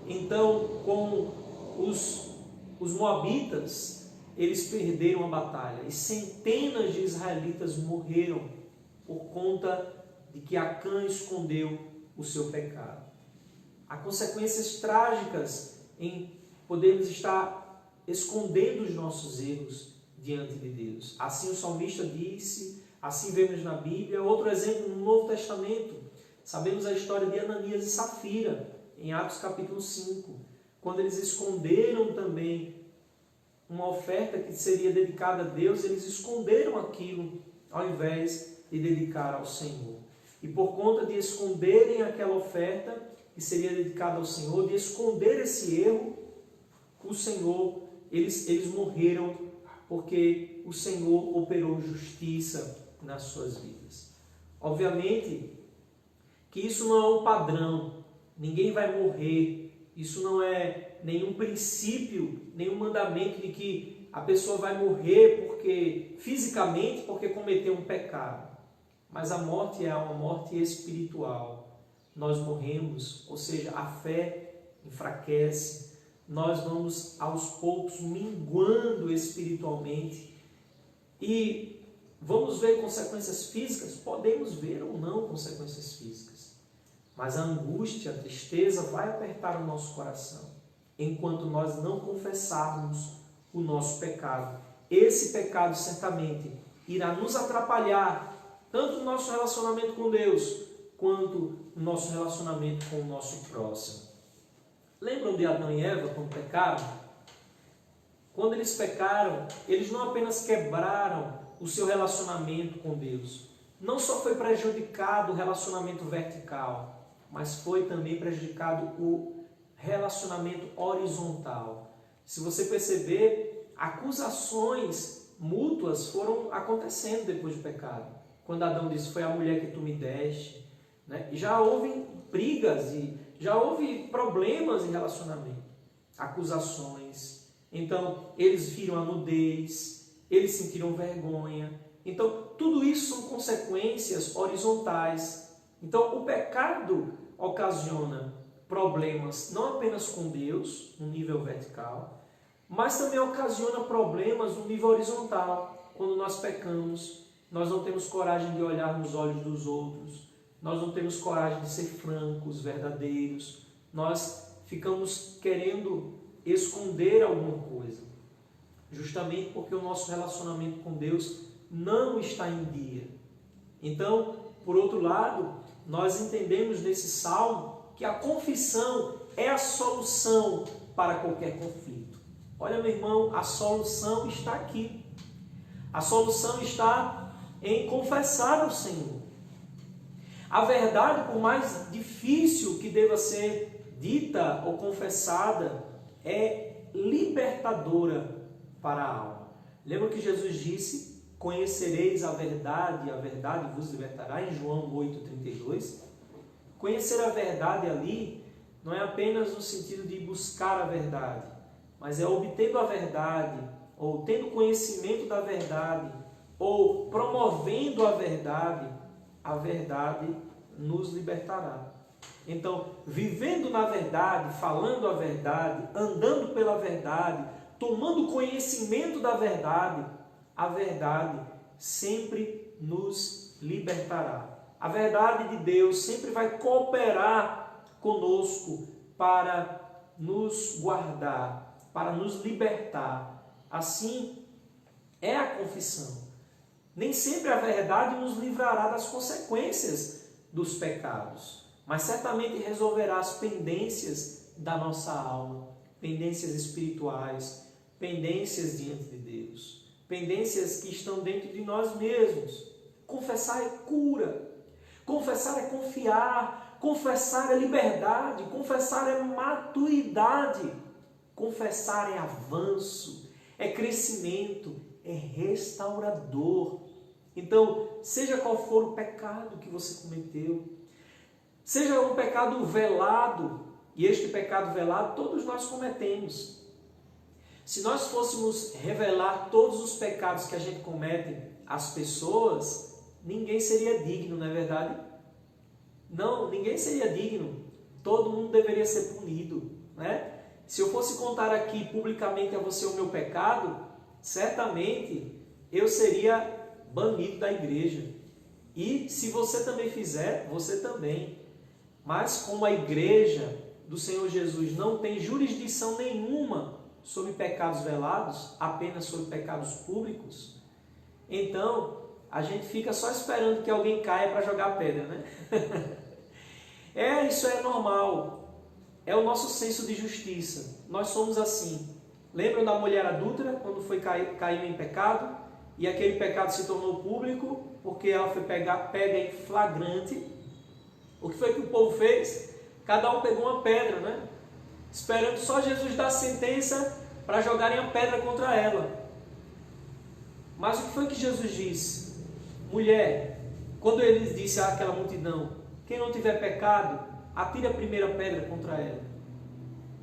então com os moabitas, eles perderam a batalha. E centenas de israelitas morreram por conta de que Acã escondeu o seu pecado. Há consequências trágicas em podermos estar escondendo os nossos erros diante de Deus. Assim o salmista disse, assim vemos na Bíblia. Outro exemplo no Novo Testamento, sabemos a história de Ananias e Safira, em Atos capítulo 5, quando eles esconderam também uma oferta que seria dedicada a Deus, eles esconderam aquilo ao invés de dedicar ao Senhor. E por conta de esconderem aquela oferta que seria dedicada ao Senhor, de esconder esse erro, o Senhor, eles morreram, porque o Senhor operou justiça nas suas vidas. Obviamente que isso não é um padrão, ninguém vai morrer, isso não é nenhum princípio, nenhum mandamento de que a pessoa vai morrer fisicamente porque cometeu um pecado. Mas a morte é uma morte espiritual. Nós morremos, ou seja, a fé enfraquece, nós vamos aos poucos minguando espiritualmente e vamos ver consequências físicas? Podemos ver ou não consequências físicas, mas a angústia, a tristeza vai apertar o nosso coração enquanto nós não confessarmos o nosso pecado. Esse pecado certamente irá nos atrapalhar tanto no nosso relacionamento com Deus quanto no nosso relacionamento com o nosso próximo. Lembram de Adão e Eva quando pecaram? Quando eles pecaram, eles não apenas quebraram o seu relacionamento com Deus, não só foi prejudicado o relacionamento vertical, mas foi também prejudicado o relacionamento horizontal. Se você perceber, acusações mútuas foram acontecendo depois do pecado. Quando Adão disse, foi a mulher que tu me deste, né? Já houve brigas e já houve problemas em relacionamento, acusações. Então, eles viram a nudez, eles sentiram vergonha. Então, tudo isso são consequências horizontais. Então, o pecado ocasiona problemas não apenas com Deus, no nível vertical, mas também ocasiona problemas no nível horizontal. Quando nós pecamos, nós não temos coragem de olhar nos olhos dos outros, nós não temos coragem de ser francos, verdadeiros, nós ficamos querendo esconder alguma coisa, justamente porque o nosso relacionamento com Deus não está em dia. Então, por outro lado, nós entendemos nesse salmo que a confissão é a solução para qualquer conflito. Olha, meu irmão, a solução está aqui. A solução está em confessar ao Senhor. A verdade, por mais difícil que deva ser dita ou confessada, é libertadora para a alma. Lembra que Jesus disse, conhecereis a verdade vos libertará, em João 8,32? Conhecer a verdade ali não é apenas no sentido de buscar a verdade, mas é obtendo a verdade, ou tendo conhecimento da verdade, ou promovendo a verdade nos libertará. Então, vivendo na verdade, falando a verdade, andando pela verdade, tomando conhecimento da verdade, a verdade sempre nos libertará. A verdade de Deus sempre vai cooperar conosco para nos guardar, para nos libertar. Assim é a confissão. Nem sempre a verdade nos livrará das consequências dos pecados, mas certamente resolverá as pendências da nossa alma, pendências espirituais, pendências diante de Deus, pendências que estão dentro de nós mesmos. Confessar é cura, confessar é confiar, confessar é liberdade, confessar é maturidade, confessar é avanço, é crescimento, é restaurador. Então, seja qual for o pecado que você cometeu, seja um pecado velado, e este pecado velado todos nós cometemos. Se nós fôssemos revelar todos os pecados que a gente comete às pessoas, ninguém seria digno, não é verdade? Não, ninguém seria digno. Todo mundo deveria ser punido, né? Se eu fosse contar aqui publicamente a você o meu pecado, certamente eu seria banido da igreja. E se você também fizer, você também. Mas como a igreja do Senhor Jesus não tem jurisdição nenhuma sobre pecados velados, apenas sobre pecados públicos, então a gente fica só esperando que alguém caia para jogar pedra, né? Isso é normal, é o nosso senso de justiça, nós somos assim. Lembram da mulher adúltera, quando caiu em pecado, e aquele pecado se tornou público, porque ela foi pega em flagrante. O que foi que o povo fez? Cada um pegou uma pedra, né? Esperando só Jesus dar sentença para jogarem a pedra contra ela. Mas o que foi que Jesus disse? Mulher, quando ele disse àquela multidão, quem não tiver pecado, atire a primeira pedra contra ela.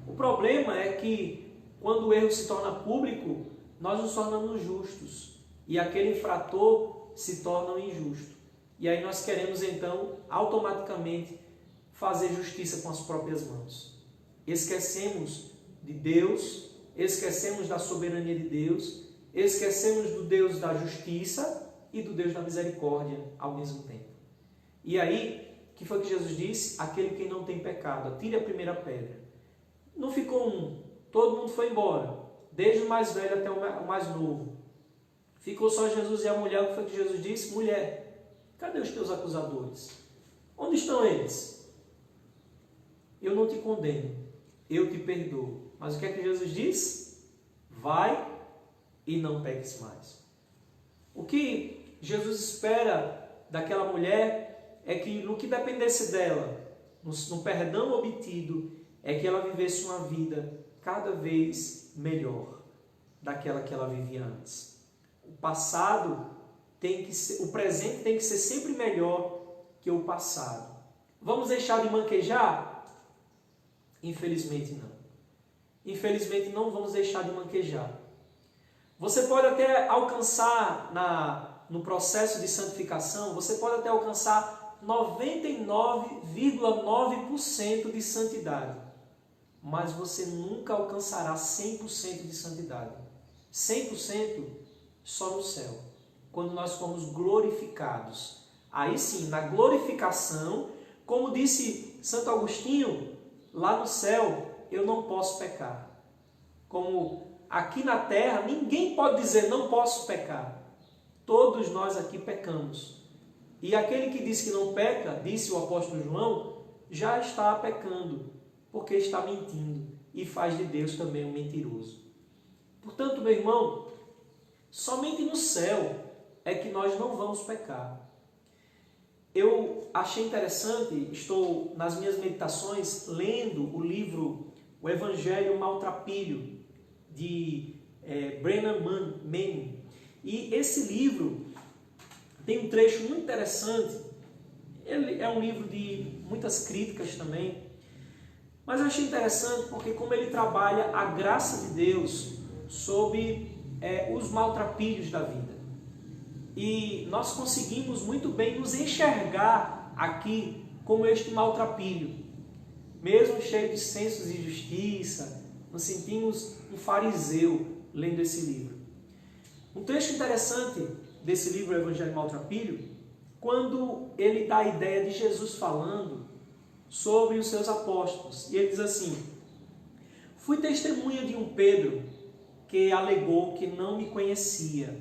O problema é que quando o erro se torna público, nós nos tornamos justos e aquele infrator se torna injusto. E aí nós queremos então automaticamente fazer justiça com as próprias mãos. Esquecemos de Deus, esquecemos da soberania de Deus, esquecemos do Deus da justiça e do Deus da misericórdia ao mesmo tempo. E aí, o que foi que Jesus disse? Aquele que não tem pecado, atire a primeira pedra. Não ficou um, todo mundo foi embora, desde o mais velho até o mais novo. Ficou só Jesus e a mulher. O que foi que Jesus disse? Mulher, cadê os teus acusadores? Onde estão eles? Eu não te condeno, eu te perdoo. Mas o que é que Jesus disse? Vai e não peques mais. O que Jesus espera daquela mulher é que, no que dependesse dela, no perdão obtido, é que ela vivesse uma vida cada vez melhor daquela que ela vivia antes. O passado tem que ser, o presente tem que ser sempre melhor que o passado. Vamos deixar de manquejar? Infelizmente não. Infelizmente não vamos deixar de manquejar. Você pode até alcançar no processo de santificação, você pode até alcançar 99,9% de santidade, mas você nunca alcançará 100% de santidade. 100% só no céu, quando nós formos glorificados. Aí sim, na glorificação, como disse Santo Agostinho, lá no céu eu não posso pecar. Como aqui na terra, ninguém pode dizer não posso pecar. Todos nós aqui pecamos. E aquele que diz que não peca, disse o apóstolo João, já está pecando, porque está mentindo e faz de Deus também um mentiroso. Portanto, meu irmão, somente no céu é que nós não vamos pecar. Eu achei interessante, estou nas minhas meditações lendo o livro O Evangelho Maltrapilho, de Brennan Manning. E esse livro tem um trecho muito interessante. Ele é um livro de muitas críticas também, mas eu achei interessante porque como ele trabalha a graça de Deus sobre os maltrapilhos da vida. E nós conseguimos muito bem nos enxergar aqui como este maltrapilho. Mesmo cheio de sensos de justiça, nos sentimos um fariseu lendo esse livro. Um trecho interessante desse livro, O Evangelho Maltrapilho, quando ele dá a ideia de Jesus falando sobre os seus apóstolos. E ele diz assim: fui testemunha de um Pedro que alegou que não me conhecia,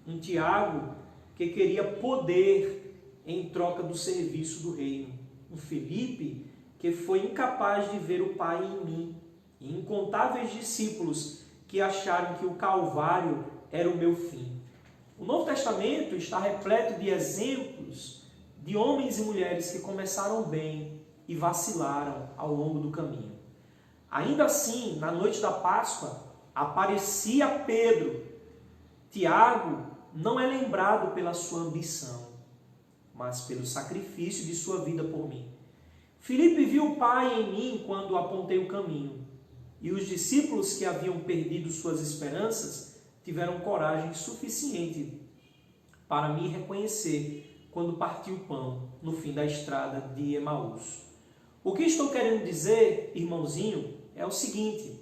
um Tiago que queria poder em troca do serviço do reino, um Felipe que foi incapaz de ver o Pai em mim, e incontáveis discípulos que acharam que o Calvário era o meu fim. O Novo Testamento está repleto de exemplos de homens e mulheres que começaram bem e vacilaram ao longo do caminho. Ainda assim, na noite da Páscoa, aparecia Pedro. Tiago não é lembrado pela sua ambição, mas pelo sacrifício de sua vida por mim. Filipe viu o Pai em mim quando apontei o caminho, e os discípulos que haviam perdido suas esperanças tiveram coragem suficiente para me reconhecer quando parti o pão no fim da estrada de Emaús. O que estou querendo dizer, irmãozinho, é o seguinte: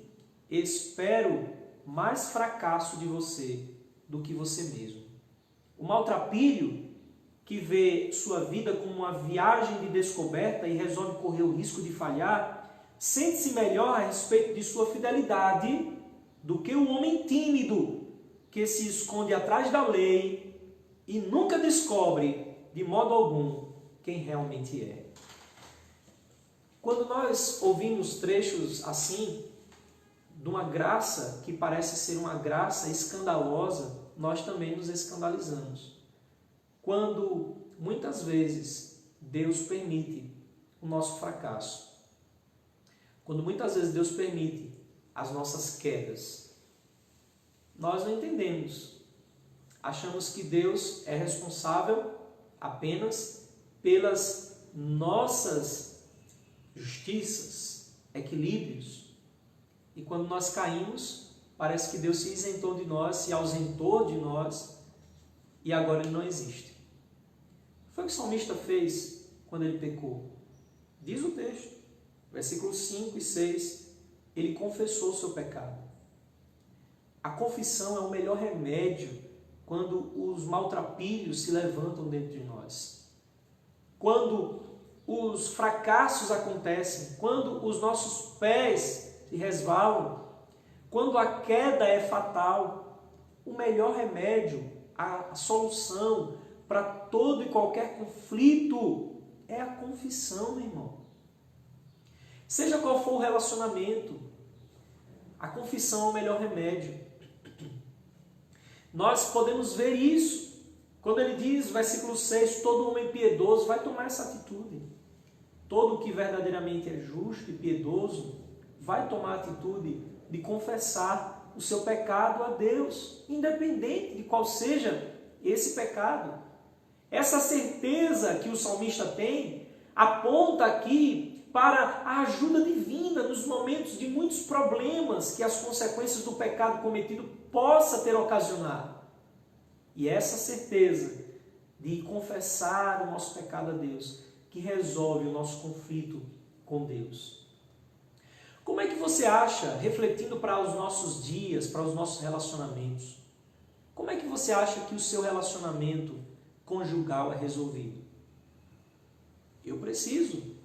espero mais fracasso de você do que você mesmo. O maltrapilho, que vê sua vida como uma viagem de descoberta e resolve correr o risco de falhar, sente-se melhor a respeito de sua fidelidade do que o homem tímido que se esconde atrás da lei e nunca descobre, de modo algum, quem realmente é. Quando nós ouvimos trechos assim, de uma graça que parece ser uma graça escandalosa, nós também nos escandalizamos. Quando, muitas vezes, Deus permite o nosso fracasso. Quando muitas vezes Deus permite as nossas quedas. Nós não entendemos. Achamos que Deus é responsável apenas pelas nossas justiças, equilíbrios. E quando nós caímos, parece que Deus se isentou de nós, se ausentou de nós e agora Ele não existe. Foi o que o salmista fez quando ele pecou. Diz o texto, versículos 5 e 6, ele confessou o seu pecado. A confissão é o melhor remédio quando os maltrapilhos se levantam dentro de nós. Quando os fracassos acontecem, quando os nossos pés se resvalam, quando a queda é fatal, o melhor remédio, a solução para todo e qualquer conflito é a confissão, meu irmão. Seja qual for o relacionamento, a confissão é o melhor remédio. Nós podemos ver isso quando ele diz, versículo 6, todo homem piedoso vai tomar essa atitude. Todo que verdadeiramente é justo e piedoso vai tomar a atitude de confessar o seu pecado a Deus, independente de qual seja esse pecado. Essa certeza que o salmista tem aponta aqui para a ajuda divina nos momentos de muitos problemas que as consequências do pecado cometido possa ter ocasionado. E essa certeza de confessar o nosso pecado a Deus, que resolve o nosso conflito com Deus. Como é que você acha, refletindo para os nossos dias, para os nossos relacionamentos, como é que você acha que o seu relacionamento conjugal é resolvido? Eu preciso,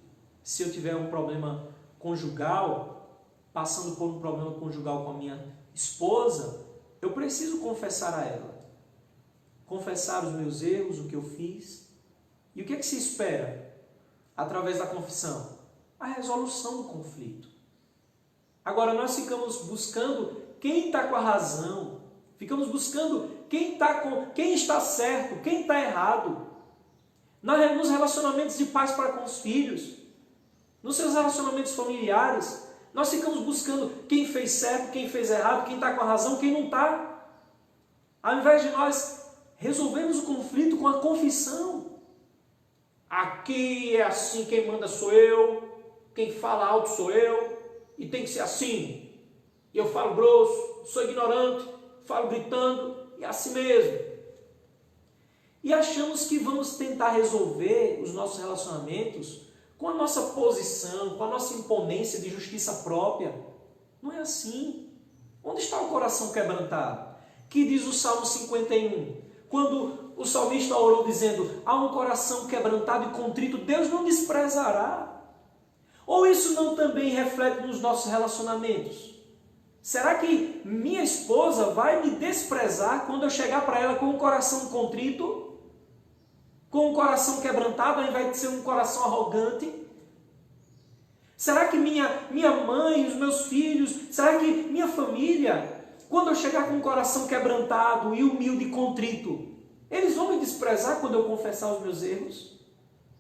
se eu tiver um problema conjugal, passando por um problema conjugal com a minha esposa, eu preciso confessar a ela. Confessar os meus erros, o que eu fiz. E o que é que se espera através da confissão? A resolução do conflito. Agora nós ficamos buscando quem está com a razão, ficamos buscando quem está certo, quem está errado. Nos relacionamentos de pais para com os filhos, nos seus relacionamentos familiares, nós ficamos buscando quem fez certo, quem fez errado, quem está com a razão, quem não está. Ao invés de nós resolvermos o conflito com a confissão. Aqui é assim, quem manda sou eu, quem fala alto sou eu, e tem que ser assim. Eu falo grosso, sou ignorante, falo gritando, e é assim mesmo. E achamos que vamos tentar resolver os nossos relacionamentos com a nossa posição, com a nossa imponência de justiça própria. Não é assim. Onde está o coração quebrantado? Que diz o Salmo 51. Quando o salmista orou dizendo, há um coração quebrantado e contrito, Deus não desprezará. Ou isso não também reflete nos nossos relacionamentos? Será que minha esposa vai me desprezar quando eu chegar para ela com um coração contrito? Com um coração quebrantado, ao invés de ser um coração arrogante? Será que minha mãe, os meus filhos, será que minha família, quando eu chegar com um coração quebrantado e humilde e contrito, eles vão me desprezar quando eu confessar os meus erros?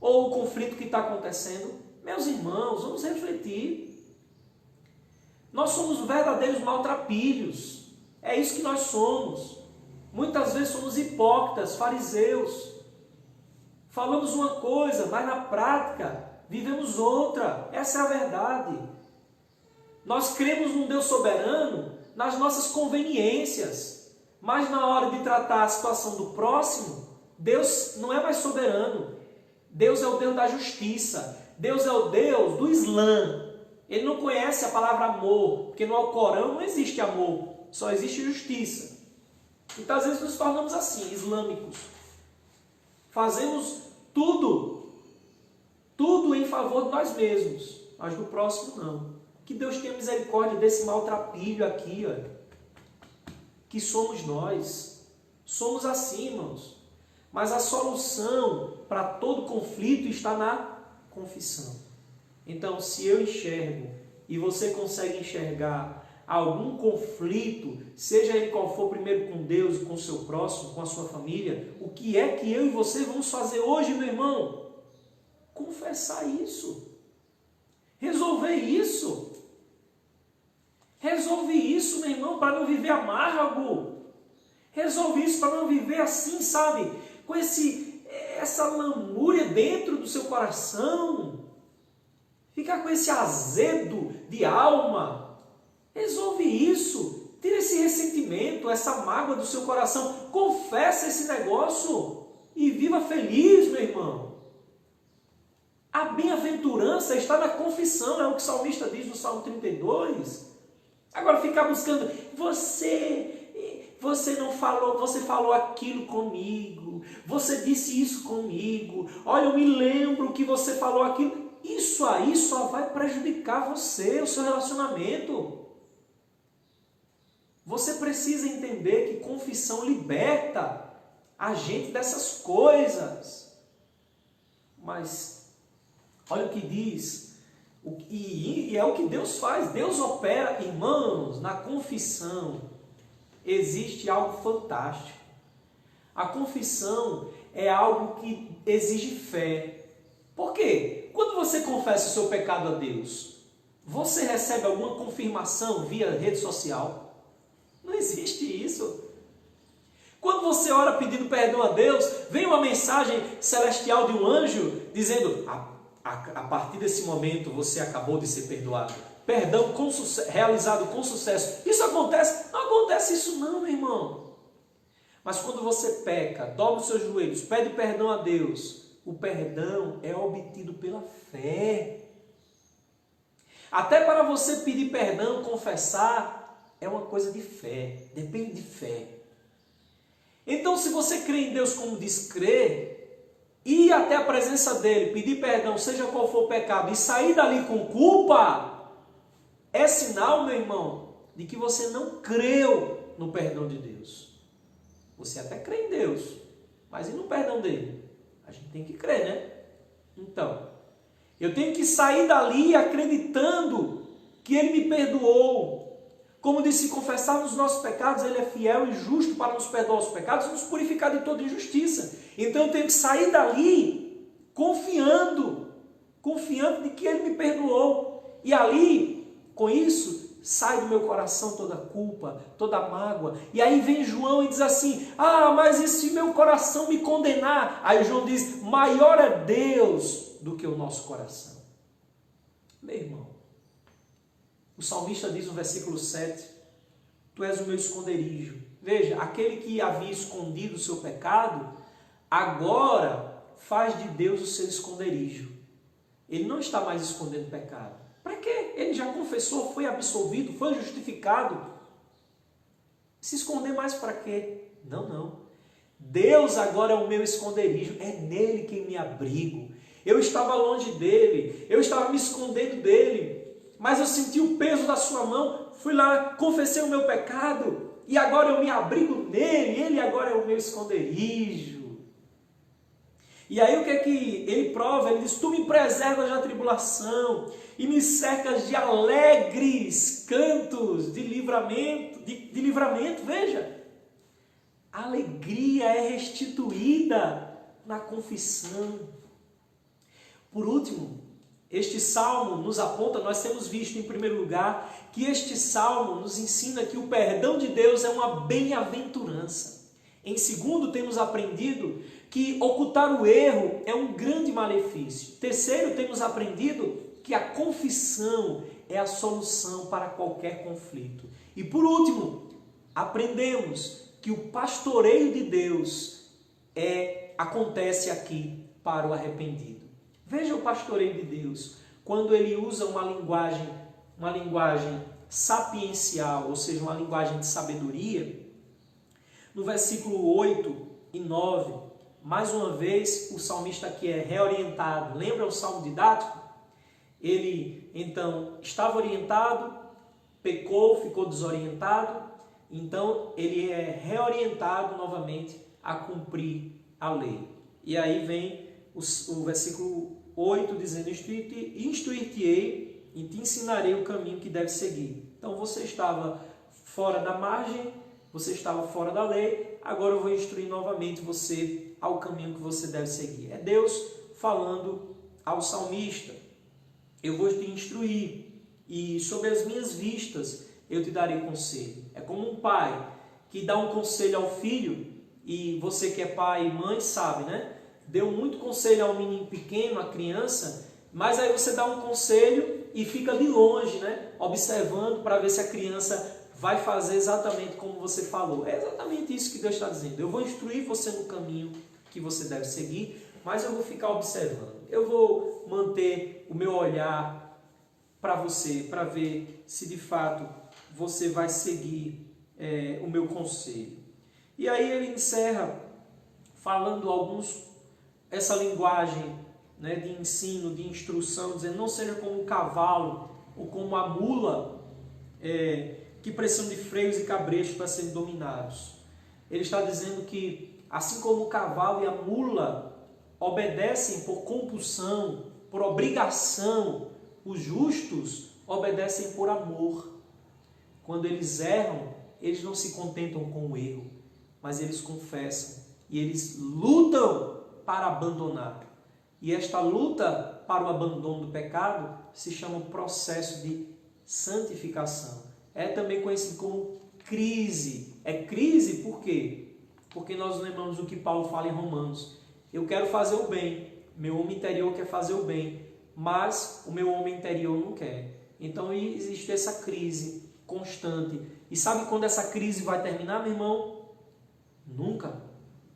Ou o conflito que está acontecendo? Meus irmãos, vamos refletir. Nós somos verdadeiros maltrapilhos. É isso que nós somos. Muitas vezes somos hipócritas, fariseus. Falamos uma coisa, mas na prática vivemos outra. Essa é a verdade. Nós cremos num Deus soberano nas nossas conveniências. Mas na hora de tratar a situação do próximo, Deus não é mais soberano. Deus é o Deus da justiça. Deus é o Deus do Islã. Ele não conhece a palavra amor, porque no Alcorão não existe amor, só existe justiça. Então às vezes nos tornamos assim, islâmicos. Fazemos tudo em favor de nós mesmos, mas do próximo não. Que Deus tenha misericórdia desse maltrapilho aqui, ó. que somos nós. Somos assim, irmãos. Mas a solução para todo conflito está na confissão. Então, se eu enxergo e você consegue enxergar algum conflito, seja ele qual for, primeiro com Deus, com o seu próximo, com a sua família, o que é que eu e você vamos fazer hoje, meu irmão? Confessar isso. Resolver isso. Resolve isso, meu irmão, para não viver amargo. Resolve isso para não viver assim, sabe? Com essa lamúria dentro do seu coração. Ficar com esse azedo de alma. Resolve isso. Tira esse ressentimento, essa mágoa do seu coração. Confessa esse negócio e viva feliz, meu irmão. A bem-aventurança está na confissão, é o que o salmista diz no Salmo 32. Agora ficar buscando, você não falou, você falou aquilo comigo, você disse isso comigo, olha, eu me lembro que você falou aquilo. Isso aí só vai prejudicar você, o seu relacionamento. Você precisa entender que confissão liberta a gente dessas coisas. Mas olha o que diz, e é o que Deus faz. Deus opera, irmãos, na confissão. Existe algo fantástico. A confissão é algo que exige fé. Por quê? Quando você confessa o seu pecado a Deus, você recebe alguma confirmação via rede social? Não existe isso. Quando você ora pedindo perdão a Deus, vem uma mensagem celestial de um anjo dizendo: a partir desse momento você acabou de ser perdoado. Perdão realizado com sucesso. Isso acontece? Não acontece isso não, meu irmão. Mas quando você peca, dobra os seus joelhos, pede perdão a Deus, o perdão é obtido pela fé. Até para você pedir perdão, confessar, é uma coisa de fé, depende de fé. Então, se você crê em Deus como diz crer, ir até a presença dele, pedir perdão, seja qual for o pecado, e sair dali com culpa, é sinal, meu irmão, de que você não creu no perdão de Deus. Você até crê em Deus, mas e no perdão dele? A gente tem que crer, né? Então, eu tenho que sair dali acreditando que ele me perdoou. Como disse, confessarmos os nossos pecados, ele é fiel e justo para nos perdoar os pecados e nos purificar de toda injustiça. Então eu tenho que sair dali confiando de que ele me perdoou. E ali, com isso, sai do meu coração toda culpa, toda mágoa. E aí vem João e diz assim: mas e se meu coração me condenar? Aí João diz: maior é Deus do que o nosso coração. Meu irmão, o salmista diz no versículo 7, tu és o meu esconderijo. Veja, aquele que havia escondido o seu pecado, agora faz de Deus o seu esconderijo. Ele não está mais escondendo pecado. Para quê? Ele já confessou, foi absolvido, foi justificado. Se esconder mais para quê? Não. Deus agora é o meu esconderijo, é nele que me abrigo. Eu estava longe dele, eu estava me escondendo dele, mas eu senti o peso da sua mão, fui lá, confessei o meu pecado, e agora eu me abrigo nele, ele agora é o meu esconderijo. E aí o que é que ele prova? Ele diz: tu me preservas da tribulação, e me cercas de alegres cantos de livramento, veja. A alegria é restituída na confissão. Por último, este salmo nos aponta, nós temos visto em primeiro lugar, que este salmo nos ensina que o perdão de Deus é uma bem-aventurança. Em segundo, temos aprendido que ocultar o erro é um grande malefício. Terceiro, temos aprendido que a confissão é a solução para qualquer conflito. E por último, aprendemos que o pastoreio de Deus acontece aqui para o arrependido. Veja o pastoreio de Deus, quando ele usa uma linguagem sapiencial, ou seja, uma linguagem de sabedoria. No versículo 8 e 9, mais uma vez o salmista aqui é reorientado. Lembra o salmo didático? Ele então estava orientado, pecou, ficou desorientado, Então ele é reorientado novamente a cumprir a lei. E aí vem o versículo 8 dizendo: instruir-te-ei e te ensinarei o caminho que deve seguir. Então você estava fora da margem, você estava fora da lei, agora eu vou instruir novamente você ao caminho que você deve seguir. É Deus falando ao salmista: eu vou te instruir e sobre as minhas vistas eu te darei conselho. É como um pai que dá um conselho ao filho, e você que é pai e mãe sabe, né? Deu muito conselho ao menino pequeno, à criança, mas aí você dá um conselho e fica de longe, né? Observando para ver se a criança vai fazer exatamente como você falou. É exatamente isso que Deus está dizendo. Eu vou instruir você no caminho que você deve seguir, mas eu vou ficar observando. Eu vou manter o meu olhar para você, para ver se de fato você vai seguir o meu conselho. E aí ele encerra falando essa linguagem, né, de ensino, de instrução, dizendo: não seja como o cavalo ou como a mula que precisam de freios e cabrechos para serem dominados. Ele está dizendo que, assim como o cavalo e a mula obedecem por compulsão, por obrigação, os justos obedecem por amor. Quando eles erram, eles não se contentam com o erro, mas eles confessam e eles lutam para abandonar. E esta luta para o abandono do pecado se chama processo de santificação. É também conhecido como crise. É crise por quê? Porque nós lembramos o que Paulo fala em Romanos. Eu quero fazer o bem, meu homem interior quer fazer o bem, mas o meu homem interior não quer. Então existe essa crise constante. E sabe quando essa crise vai terminar, meu irmão? Nunca.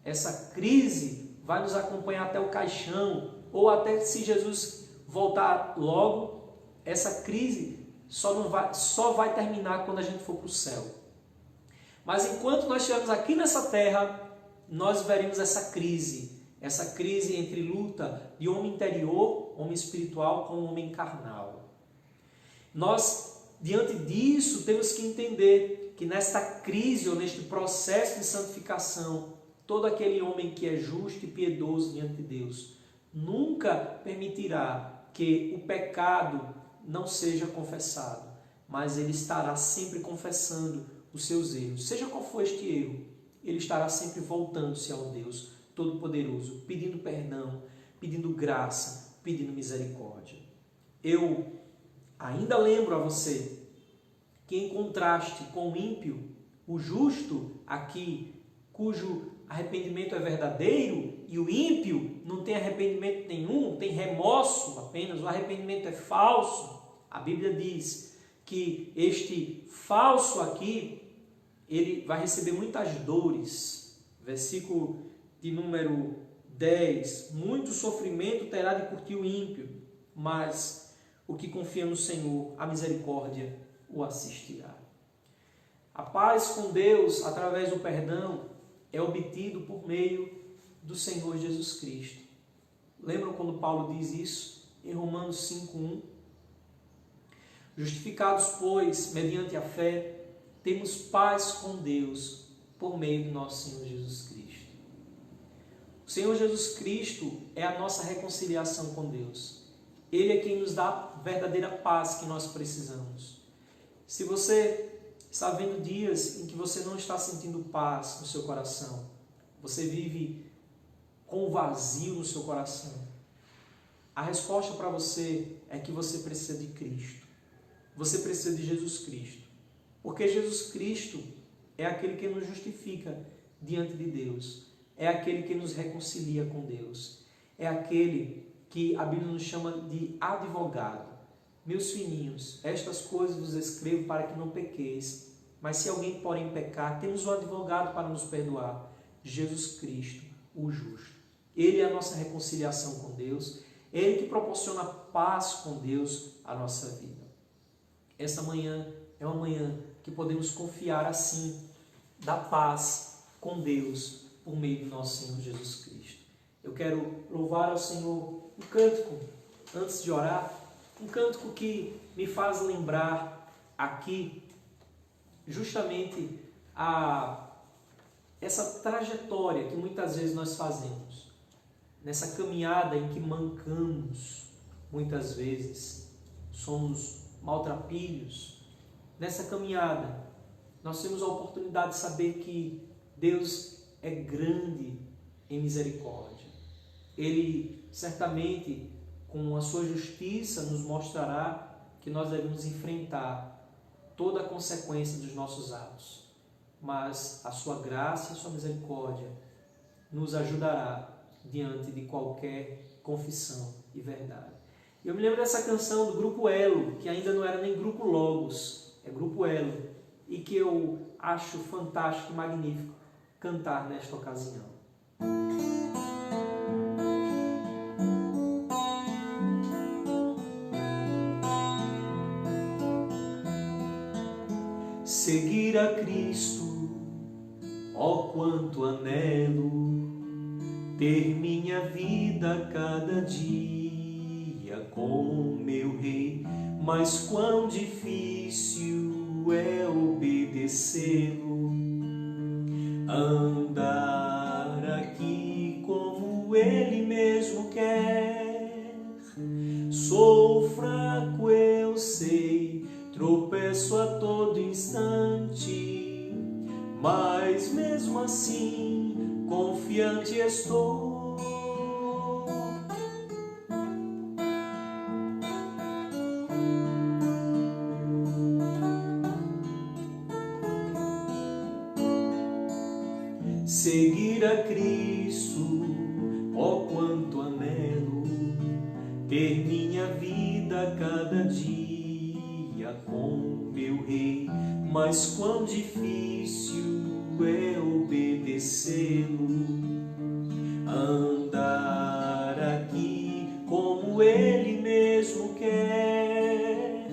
Essa crise vai nos acompanhar até o caixão, ou até se Jesus voltar logo, essa crise só vai terminar quando a gente for para o céu. Mas enquanto nós estivermos aqui nessa terra, nós veremos essa crise entre luta de homem interior, homem espiritual, com homem carnal. Nós, diante disso, temos que entender que nesta crise ou neste processo de santificação, todo aquele homem que é justo e piedoso diante de Deus nunca permitirá que o pecado não seja confessado, mas ele estará sempre confessando os seus erros. Seja qual for este erro, ele estará sempre voltando-se ao Deus Todo-Poderoso, pedindo perdão, pedindo graça, pedindo misericórdia. Eu ainda lembro a você que, em contraste com o ímpio, o justo aqui, cujo arrependimento é verdadeiro, e o ímpio não tem arrependimento nenhum, tem remorso apenas, o arrependimento é falso. A Bíblia diz que este falso aqui, ele vai receber muitas dores. Versículo de número 10, muito sofrimento terá de curtir o ímpio, mas o que confia no Senhor, a misericórdia o assistirá. A paz com Deus, através do perdão, é obtido por meio do Senhor Jesus Cristo. Lembram quando Paulo diz isso em Romanos 5:1? Justificados, pois, mediante a fé, temos paz com Deus por meio do nosso Senhor Jesus Cristo. O Senhor Jesus Cristo é a nossa reconciliação com Deus. Ele é quem nos dá a verdadeira paz que nós precisamos. Se você está vendo dias em que você não está sentindo paz no seu coração, você vive com vazio no seu coração, a resposta para você é que você precisa de Cristo. Você precisa de Jesus Cristo. Porque Jesus Cristo é aquele que nos justifica diante de Deus. É aquele que nos reconcilia com Deus. É aquele que a Bíblia nos chama de advogado. Meus filhinhos, estas coisas vos escrevo para que não pequeis. Mas se alguém porém pecar, temos um advogado para nos perdoar, Jesus Cristo, o justo. Ele é a nossa reconciliação com Deus. Ele que proporciona paz com Deus à nossa vida. Esta manhã é uma manhã que podemos confiar assim, da paz com Deus, por meio do nosso Senhor Jesus Cristo. Eu quero louvar ao Senhor um cântico, antes de orar, um cântico que me faz lembrar aqui, justamente essa trajetória que muitas vezes nós fazemos, nessa caminhada em que mancamos, muitas vezes somos maltrapilhos, nessa caminhada nós temos a oportunidade de saber que Deus é grande em misericórdia. Ele certamente, com a sua justiça, nos mostrará que nós devemos enfrentar toda a consequência dos nossos atos. Mas a sua graça e a sua misericórdia nos ajudará diante de qualquer confissão e verdade. Eu me lembro dessa canção do Grupo Elo, que ainda não era nem Grupo Logos, é Grupo Elo, e que eu acho fantástico e magnífico cantar nesta ocasião. Seguir a Cristo, ó quanto anelo, ter minha vida cada dia com meu Rei, mas quão difícil é obedecê-lo, andar aqui como Ele mesmo quer. Sou fraco, eu sei, tropeço a todo instante, mas mesmo assim confiante estou. Seguir a Cristo, ó quanto anelo, ter minha vida cada dia com meu Rei, mas quão difícil é obedecê-lo, andar aqui como Ele mesmo quer.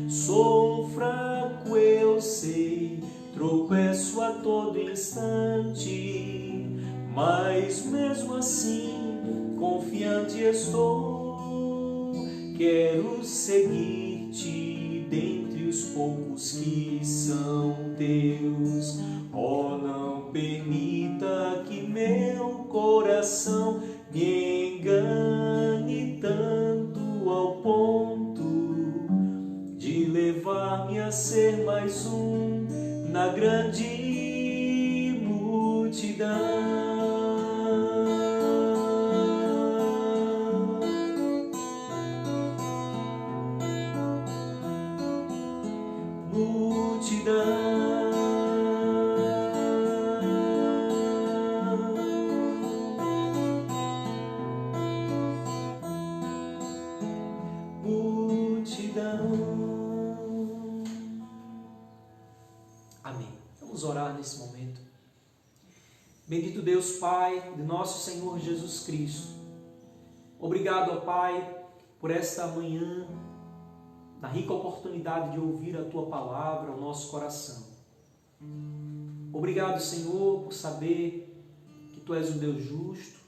Sou fraco, eu sei, tropeço a todo instante, mas mesmo assim confiante estou. Quero seguir-te dentre os poucos que são teus. Oh, não permita que meu coração me engane tanto ao ponto de levar-me a ser mais um na grande multidão. Amém. Vamos orar nesse momento. Bendito Deus Pai de nosso Senhor Jesus Cristo. Obrigado, ó Pai, por esta manhã, na rica oportunidade de ouvir a Tua palavra ao nosso coração. Obrigado, Senhor, por saber que Tu és um Deus justo,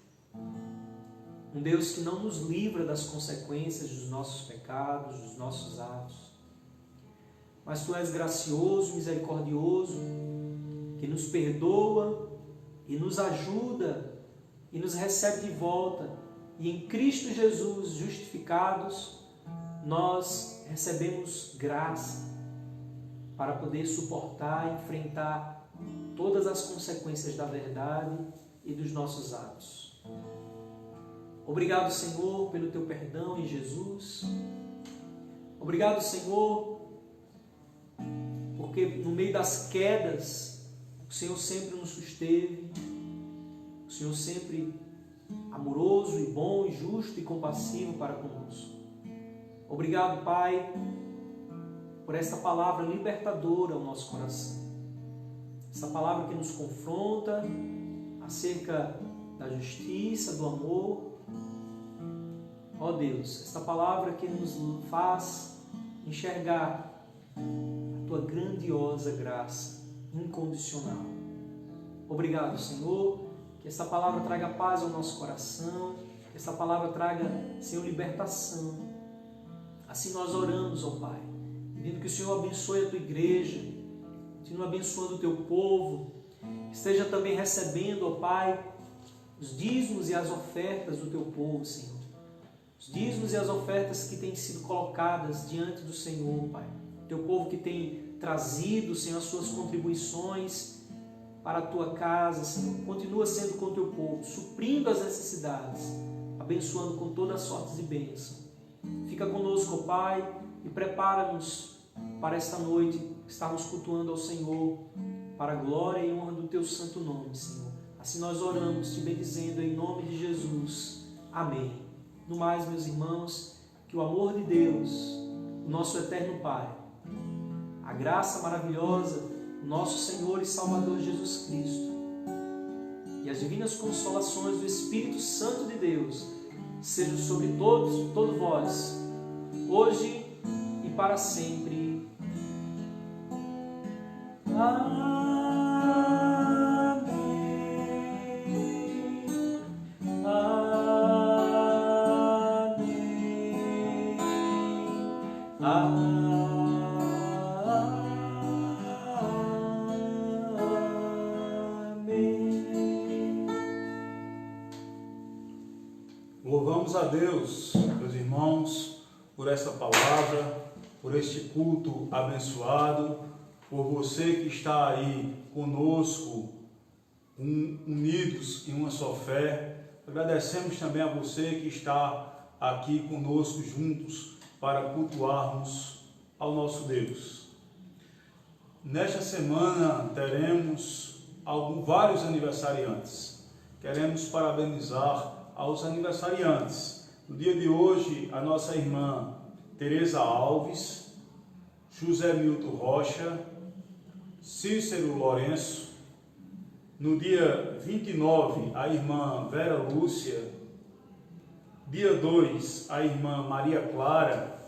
um Deus que não nos livra das consequências dos nossos pecados, dos nossos atos, mas Tu és gracioso, misericordioso, que nos perdoa e nos ajuda e nos recebe de volta. E em Cristo Jesus, justificados, nós recebemos graça para poder suportar e enfrentar todas as consequências da verdade e dos nossos atos. Obrigado, Senhor, pelo Teu perdão em Jesus. Obrigado, Senhor, porque no meio das quedas, o Senhor sempre nos susteve, o Senhor sempre amoroso e bom e justo e compassivo para conosco. Obrigado, Pai, por esta palavra libertadora ao nosso coração. Essa palavra que nos confronta acerca da justiça, do amor. Ó Deus, esta palavra que nos faz enxergar a Tua grandiosa graça incondicional. Obrigado, Senhor, que esta palavra traga paz ao nosso coração, que esta palavra traga, Senhor, libertação. Assim nós oramos, ó Pai, pedindo que o Senhor abençoe a Tua igreja, continua abençoando o teu povo, esteja também recebendo, ó Pai, os dízimos e as ofertas do teu povo, Senhor. Os dízimos e as ofertas que têm sido colocadas diante do Senhor, Pai. Teu povo que tem trazido, Senhor, as suas contribuições para a tua casa, Senhor. Continua sendo com o teu povo, suprindo as necessidades, abençoando com todas as sortes e bênçãos. Fica conosco, ó Pai, e prepara-nos para esta noite estarmos cultuando ao Senhor, para a glória e honra do teu santo nome, Senhor. Assim nós oramos, te bendizendo em nome de Jesus. Amém. No mais, meus irmãos, que o amor de Deus, o nosso eterno Pai, a graça maravilhosa do nosso Senhor e Salvador Jesus Cristo e as divinas consolações do Espírito Santo de Deus sejam sobre todos vós, hoje e para sempre. Amém. Louvamos a Deus, meus irmãos, por essa palavra, por este culto abençoado, por você que está aí conosco, unidos em uma só fé. Agradecemos também a você que está aqui conosco juntos para cultuarmos ao nosso Deus. Nesta semana teremos vários aniversariantes. Queremos parabenizar aos aniversariantes. No dia de hoje, a nossa irmã Tereza Alves, José Milton Rocha, Cícero Lourenço. No dia 29, a irmã Vera Lúcia. Dia 2, a irmã Maria Clara,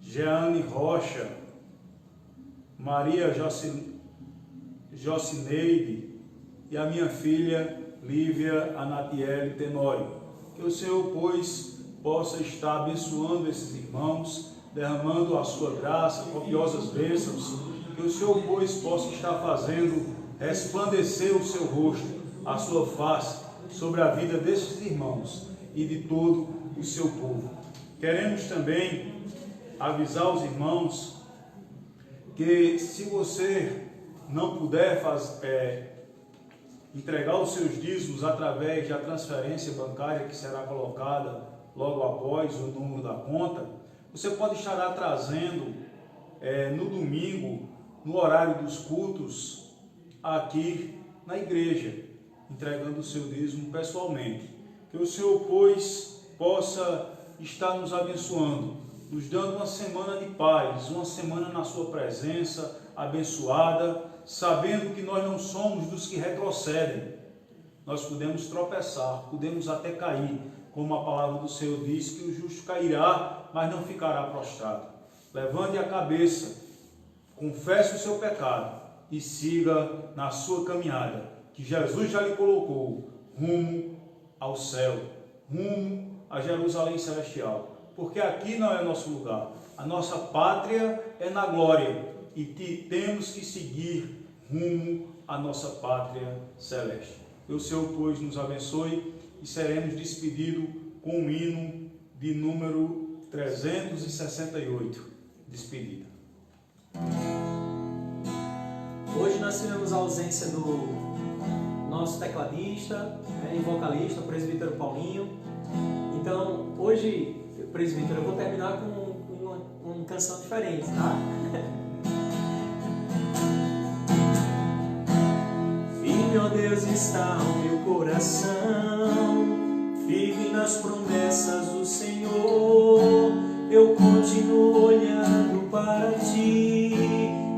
Jeane Rocha, Maria Jocineide e a minha filha Lívia Anatiele Tenório. Que o Senhor, pois, possa estar abençoando esses irmãos, derramando a sua graça, copiosas bênçãos. Que o Senhor, pois, possa estar fazendo resplandecer o seu rosto, a sua face, sobre a vida desses irmãos e de todo o seu povo. Queremos também avisar os irmãos que, se você não puder entregar os seus dízimos através da transferência bancária que será colocada logo após o número da conta, você pode estar trazendo no domingo, no horário dos cultos, aqui na igreja, entregando o seu dízimo pessoalmente. Que o Senhor, pois, possa estar nos abençoando, nos dando uma semana de paz, uma semana na sua presença, abençoada, sabendo que nós não somos dos que retrocedem. Nós podemos tropeçar, podemos até cair, como a palavra do Senhor diz, que o justo cairá, mas não ficará prostrado. Levante a cabeça, confesse o seu pecado e siga na sua caminhada, que Jesus já lhe colocou rumo ao céu, rumo a Jerusalém celestial. Porque aqui não é nosso lugar, a nossa pátria é na glória e temos que seguir rumo à nossa pátria celeste. Que o Senhor, pois, nos abençoe e seremos despedidos com o hino de número 368, despedida. Hoje nós tivemos a ausência do nosso tecladista e vocalista, o presbítero Paulinho. Então, hoje, presbítero, eu vou terminar com uma canção diferente, tá? Firme, ó Deus, está o meu coração, firme nas promessas do Senhor. Eu continuo olhando para ti,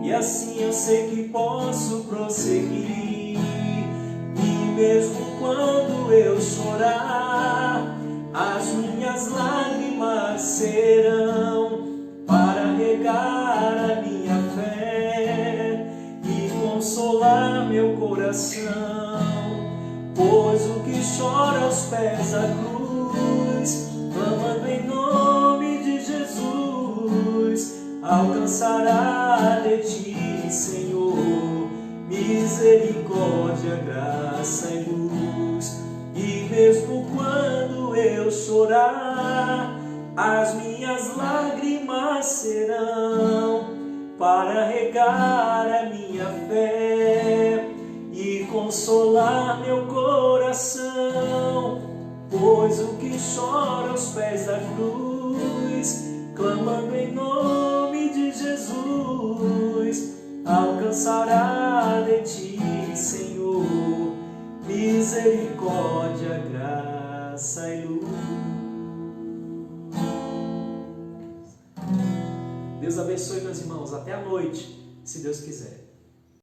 e assim eu sei que posso prosseguir. E mesmo quando eu chorar, as minhas lágrimas serão para regar a minha fé e consolar meu coração. Pois o que chora aos pés da cruz, clamando em nome de Jesus, alcançará de ti, Senhor. misericórdia, graça e luz. E mesmo quando eu chorar, as minhas lágrimas serão para regar a minha fé e consolar meu coração. Pois o que chora aos pés da cruz, clamando em nome de Jesus, alcançará de ti, Senhor, misericórdia, graça e luz. Deus abençoe, meus irmãos. Até a noite, se Deus quiser.